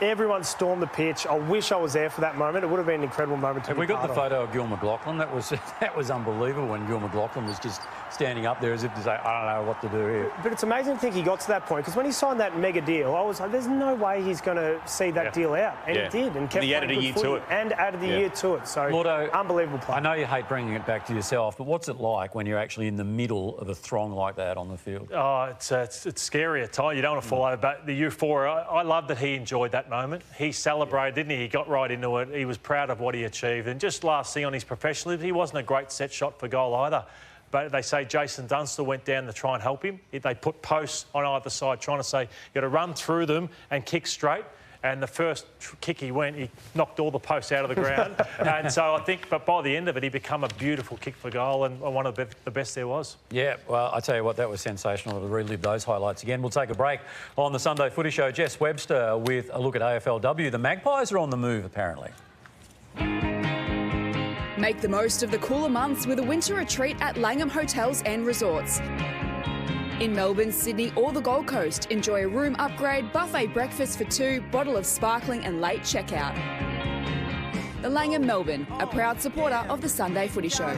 Everyone stormed the pitch. I wish I was there for that moment. It would have been an incredible moment to be part of. We got the photo of Gil McLachlan. That was unbelievable when Gil McLachlan was just standing up there as if to say, I don't know what to do here. But it's amazing to think he got to that point, because when he signed that mega deal, I was like, there's no way he's going to see that deal out. And he did, and kept added a year to it. And added a year to it. So, Llordo, unbelievable play. I know you hate bringing it back to yourself, but what's it like when you're actually in the middle of a throng like that on the field? Oh, it's scary at times. You don't want to fall over. But the euphoria, I love that he enjoyed that moment. He celebrated, didn't he? He got right into it. He was proud of what he achieved. And just last thing on his professionalism, he wasn't a great set shot for goal either. But they say Jason Dunstall went down to try and help him. They put posts on either side trying to say, you've got to run through them and kick straight. And the first kick he knocked all the posts out of the ground. And so I think, but by the end of it, he became a beautiful kick for goal and one of the best there was. Yeah, well, I tell you what, that was sensational to relive those highlights again. We'll take a break on the Sunday Footy Show. Jess Webster with a look at AFLW. The Magpies are on the move, apparently. Make the most of the cooler months with a winter retreat at Langham Hotels and Resorts. In Melbourne, Sydney or the Gold Coast, enjoy a room upgrade, buffet breakfast for two, bottle of sparkling and late checkout. The Langham Melbourne, a proud supporter of the Sunday Footy Show.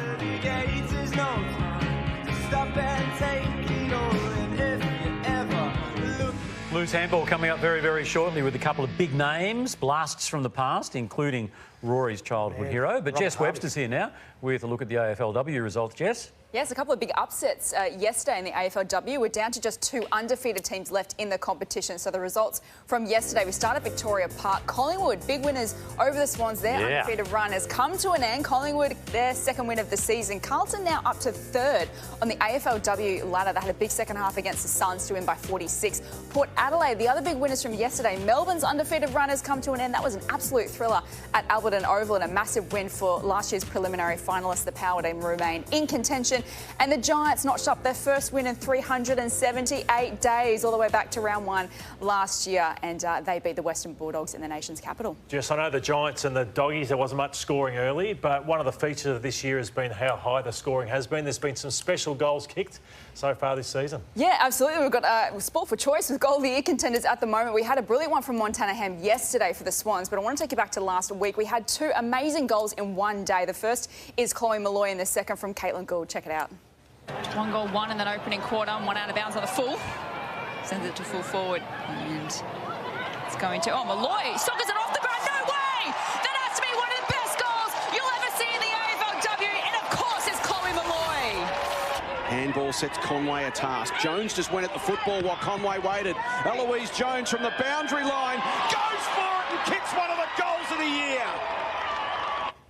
Loose handball coming up very, very shortly with a couple of big names, blasts from the past, including Rory's childhood hero. But Jess Webster's here now with a look at the AFLW results. Jess? Yes, a couple of big upsets yesterday in the AFLW. We're down to just 2 undefeated teams left in the competition. So the results from yesterday, we start at Victoria Park. Collingwood, big winners over the Swans. Their undefeated run has come to an end. Collingwood, their second win of the season. Carlton now up to 3rd on the AFLW ladder. They had a big second half against the Suns to win by 46. Port Adelaide, the other big winners from yesterday. Melbourne's undefeated run has come to an end. That was an absolute thriller at Alberton Oval and a massive win for last year's preliminary finalists. The Power team remain in contention. And the Giants notched up their first win in 378 days, all the way back to round 1 last year, and they beat the Western Bulldogs in the nation's capital. Jess, I know the Giants and the Doggies, there wasn't much scoring early, but one of the features of this year has been how high the scoring has been. There's been some special goals kicked so far this season. Yeah, absolutely. We've got sport for choice with goal of the year contenders at the moment. We had a brilliant one from Montana Ham yesterday for the Swans, but I want to take you back to last week. We had 2 amazing goals in one day. The first is Chloe Malloy and the second from Caitlin Gould. Check it out. 1 goal, 1 in that opening quarter, and 1 out of bounds on the full. Sends it to full forward, and it's going to... Oh, Malloy sockers it off the ground. No way! That has to be one of the best goals you'll ever see in the AFLW, and of course it's Chloe Malloy. Handball sets Conway a task. Jones just went at the football while Conway waited. Eloise Jones from the boundary line goes for it and kicks one of the goals of the year.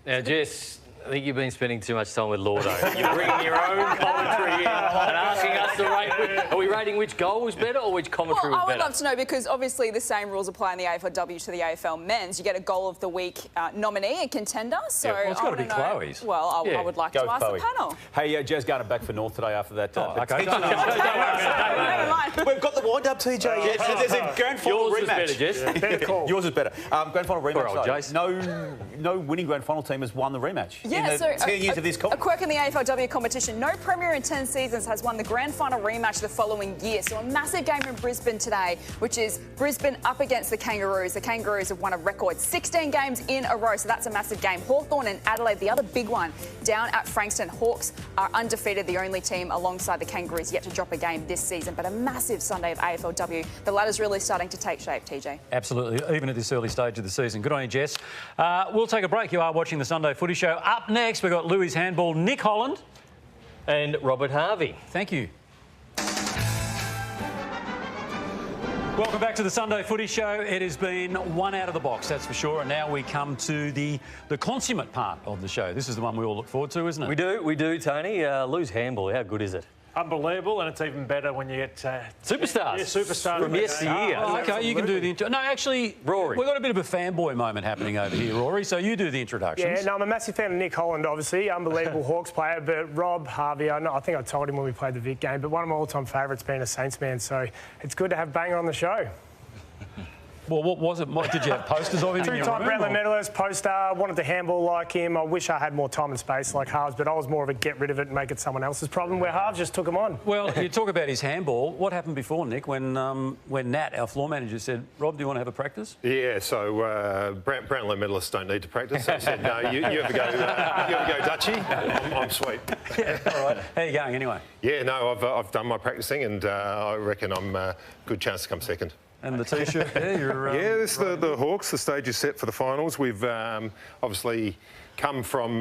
Now, Jess, I think you've been spending too much time with Llordo. You're bringing your own commentary in and asking us to rate. Are we rating which goal was better or which commentary was better? I would love to know, because obviously the same rules apply in the AFLW to the AFL men's. You get a goal of the week nominee and contender. So well, it's got to be Chloe's. Well, I would like to ask the panel. Hey, Jez going back for North today after that. Okay. Never mind. We've got the wind-up, TJ. Yes, there's a grand final rematch. Yours is better, Jess. Better call. Yours is better. Grand final rematch. Old No winning grand final team has won the rematch. Yeah, in the 10 years of this a quirk in the AFLW competition. No Premier in 10 seasons has won the grand final rematch the following year. So a massive game in Brisbane today, which is Brisbane up against the Kangaroos. The Kangaroos have won a record 16 games in a row, so that's a massive game. Hawthorn and Adelaide, the other big one, down at Frankston. Hawks are undefeated, the only team alongside the Kangaroos yet to drop a game this season. But a massive Sunday of AFLW. The ladder's really starting to take shape, TJ. Absolutely, even at this early stage of the season. Good on you, Jess. We'll take a break. You are watching the Sunday Footy Show. Up next, we've got Louis Handball, Nick Holland and Robert Harvey. Thank you. Welcome back to the Sunday Footy Show. It has been one out of the box, that's for sure. And now we come to the consummate part of the show. This is the one we all look forward to, isn't it? We do, Tony. Loose handball, how good is it? Unbelievable, and it's even better when you get... superstars. Yeah, superstars. From yesteryear. Oh, OK, you can do the intro. No, actually, Rory. We've got a bit of a fanboy moment happening over here, Rory, so you do the introductions. Yeah, no, I'm a massive fan of Nick Holland, obviously. Unbelievable Hawks player, but Rob, Harvey, I think I told him when we played the Vic game, but one of my all-time favourites being a Saints man, so it's good to have Banger on the show. Well, what was it? Did you have posters of him in your room? Two-time Brownlee medalist, poster, wanted to handball like him. I wish I had more time and space like Harves, but I was more of a get rid of it and make it someone else's problem, where Harves just took him on. Well, you talk about his handball. What happened before, Nick, when Nat, our floor manager, said, Rob, do you want to have a practice? Yeah, so Brownlee medalists don't need to practice. I said, no, you have a go, Dutchy. I'm sweet. Yeah, all right. How are you going anyway? Yeah, no, I've done my practicing and I reckon I'm a good chance to come second. And the T-shirt there, you're... yeah, this is the Hawks. The stage is set for the finals. We've obviously come from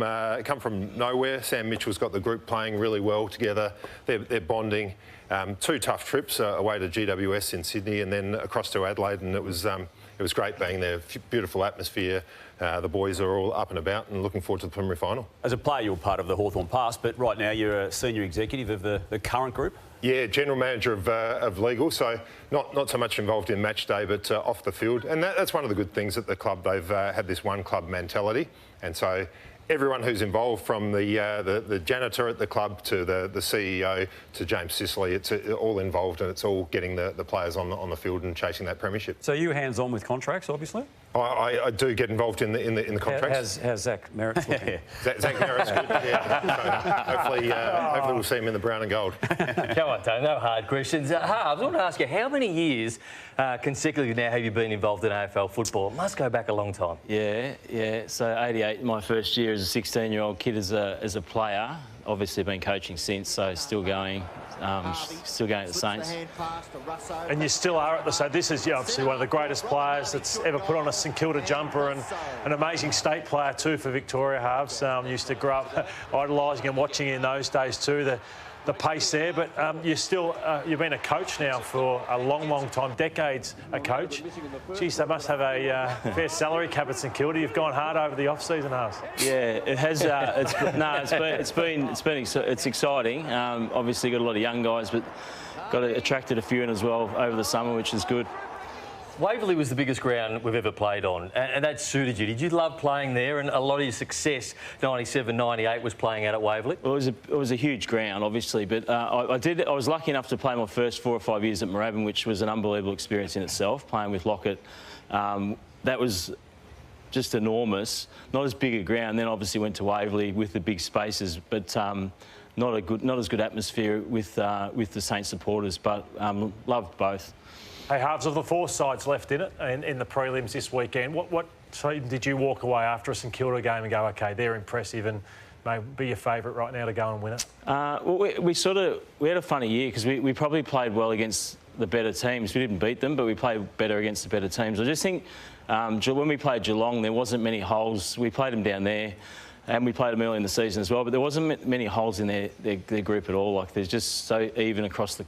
nowhere. Sam Mitchell's got the group playing really well together. They're bonding. 2 tough trips away to GWS in Sydney and then across to Adelaide, and it was great being there. Beautiful atmosphere. The boys are all up and about and looking forward to the preliminary final. As a player, you were part of the Hawthorn past, but right now you're a senior executive of the current group. Yeah, general manager of legal, so not so much involved in match day, but off the field. And that's one of the good things at the club. They've had this one club mentality, and so everyone who's involved, from the janitor at the club to the CEO to James Sicily, it's all involved, and it's all getting the players on the field and chasing that premiership. So you hands-on with contracts, obviously? I do get in the contracts. How's Zach Merrett looking? Zach Merrett's good. Yeah. So hopefully we'll see him in the brown and gold. Come on, Tony, no hard questions. Harves, I want to ask you, how many years consecutively now have you been involved in AFL football? It must go back a long time. Yeah. So 88, my first year as a 16-year-old kid as a player. Obviously been coaching since, so still going. still going at the Saints. And you still are at the... So this is obviously one of the greatest players that's ever put on a St Kilda jumper, and an amazing state player too for Victoria halves. Used to grow up idolising and watching in those days too, the pace there. But you're still... you've been a coach now for a long, long time, decades a coach. Geez, they must have a fair salary cap at St Kilda. You've gone hard over the off-season halves. Yeah, it has. It's exciting. Obviously, got a lot of young guys, but got attracted a few in as well over the summer, which is good. Waverley was the biggest ground we've ever played on, and that suited you. Did you love playing there? And a lot of your success, 97, 98, was playing out at Waverley? Well, it was a huge ground, obviously, but I was lucky enough to play my first 4 or 5 years at Moorabbin, which was an unbelievable experience in itself, playing with Lockett. That was just enormous. Not as big a ground. Then obviously went to Waverley with the big spaces, but not as good atmosphere with the Saints supporters. But loved both. Hey, halves of the 4 sides left in it in the prelims this weekend. What team did you walk away after a St Kilda game and go, OK, they're impressive and may be your favourite right now to go and win it? Well, we had a funny year because we probably played well against the better teams. We didn't beat them, but we played better against the better teams. I just think when we played Geelong, there wasn't many holes. We played them down there, and we played them early in the season as well, but there wasn't many holes in their group at all. Like, there's just so even across the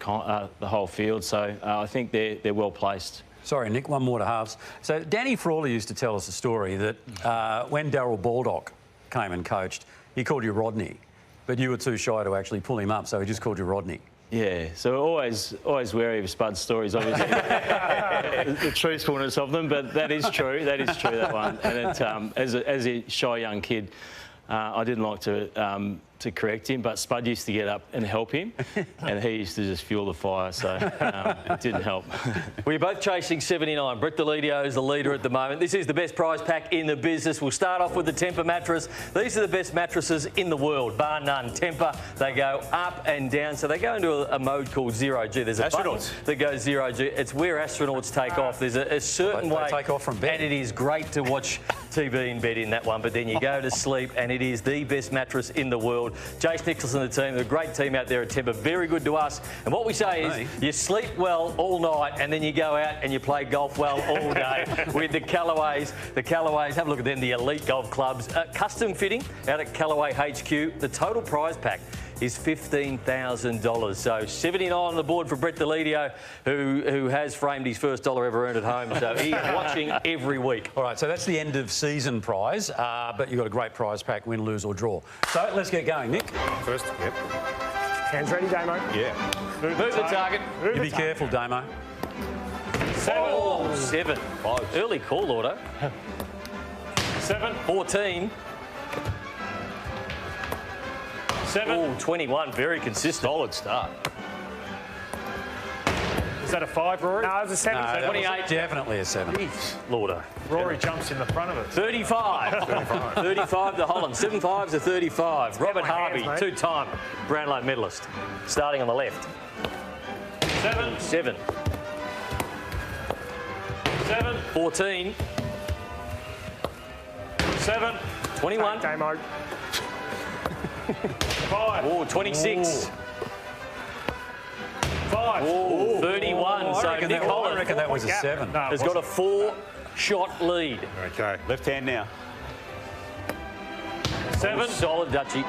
whole field. So I think they're well placed. Sorry, Nick, one more to halves. So Danny Frawley used to tell us a story that when Darryl Baldock came and coached, he called you Rodney, but you were too shy to actually pull him up, so he just called you Rodney. Yeah, so always wary of Spud's stories, obviously. The truthfulness of them, but that is true. That is true, that one. And it, as a shy young kid, I didn't like to correct him, but Spud used to get up and help him, and he used to just fuel the fire, so it didn't help. Well, you're both chasing 79. Brett Delidio is the leader at the moment. This is the best prize pack in the business. We'll start off with the Tempur mattress. These are the best mattresses in the world, bar none. Tempur, they go up and down, so they go into a mode called zero G. There's a button that goes zero G. It's where astronauts take off. There's a certain way. They take off from bed. And it is great to watch TV in bed in that one, but then you go to sleep, and it is the best mattress in the world. Jace Nicholson and the team, a great team out there at Tempur, very good to us. And what we say is you sleep well all night, and then you go out and you play golf well all day with the Callaways. The Callaways, have a look at them, the elite golf clubs. Custom fitting out at Callaway HQ. The total prize pack is $15,000. So 79 on the board for Brett Delidio, who has framed his first dollar ever earned at home. So he's watching every week. All right, so that's the end of season prize, but you've got a great prize pack, win, lose or draw. So let's get going, Nick. First, yep. Hands ready, Damo. Yeah. Move the target. You be careful, Damo. 7. Early call, Llordo. 7. 14. 7. 21, very consistent. Solid start. Is that a 5, Rory? No, it was a 7. No, 28. Definitely a 7. Jeez, Llordo. Rory jumps in the front of it. 35. 35 to Holland. 7-5 to 35. Robert Harvey, hands, two-time Brownlow medalist. Starting on the left. 7. 7. 7. 14. 7. 21. Damo. 5. Oh, 26. 5. Oh, 31. So Nick I Holland reckon that was a 7. has got a 4-shot lead. Okay. Left hand now. 7. Solid, Dutchie.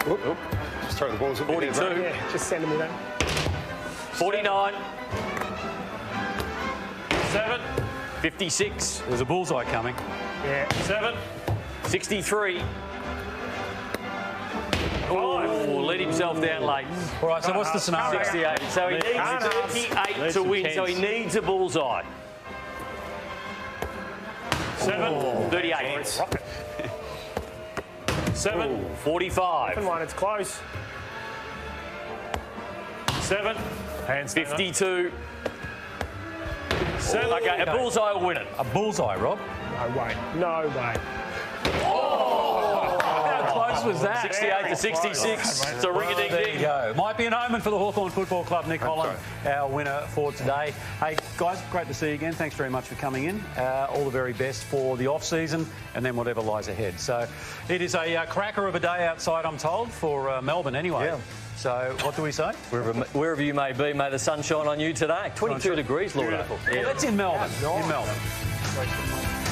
Just throw the balls at me. 42. Yeah, just send them in there. 49. 7. 56. There's a bullseye coming. Yeah. 7. 63. Oh, let himself down late. All right, so what's the scenario? 68. So he needs 38 to win, so he needs a bullseye. 7. 38. 7. 45. 1, it's close. 7. Hands 52. 7. Okay, a bullseye will win it. A bullseye, Rob. No way. No way. How close was that? 68 to 66. It's a ring-a-ding-ding. There you go. Might be an omen for the Hawthorn Football Club. Nick Holland, our winner for today. Hey, guys, great to see you again. Thanks very much for coming in. All the very best for the off-season and then whatever lies ahead. So it is a cracker of a day outside, I'm told, for Melbourne anyway. Yeah. So what do we say? Wherever you may be, may the sun shine on you today. 22 degrees, Llordo. Beautiful. Yeah. Well, that's in Melbourne. In Melbourne.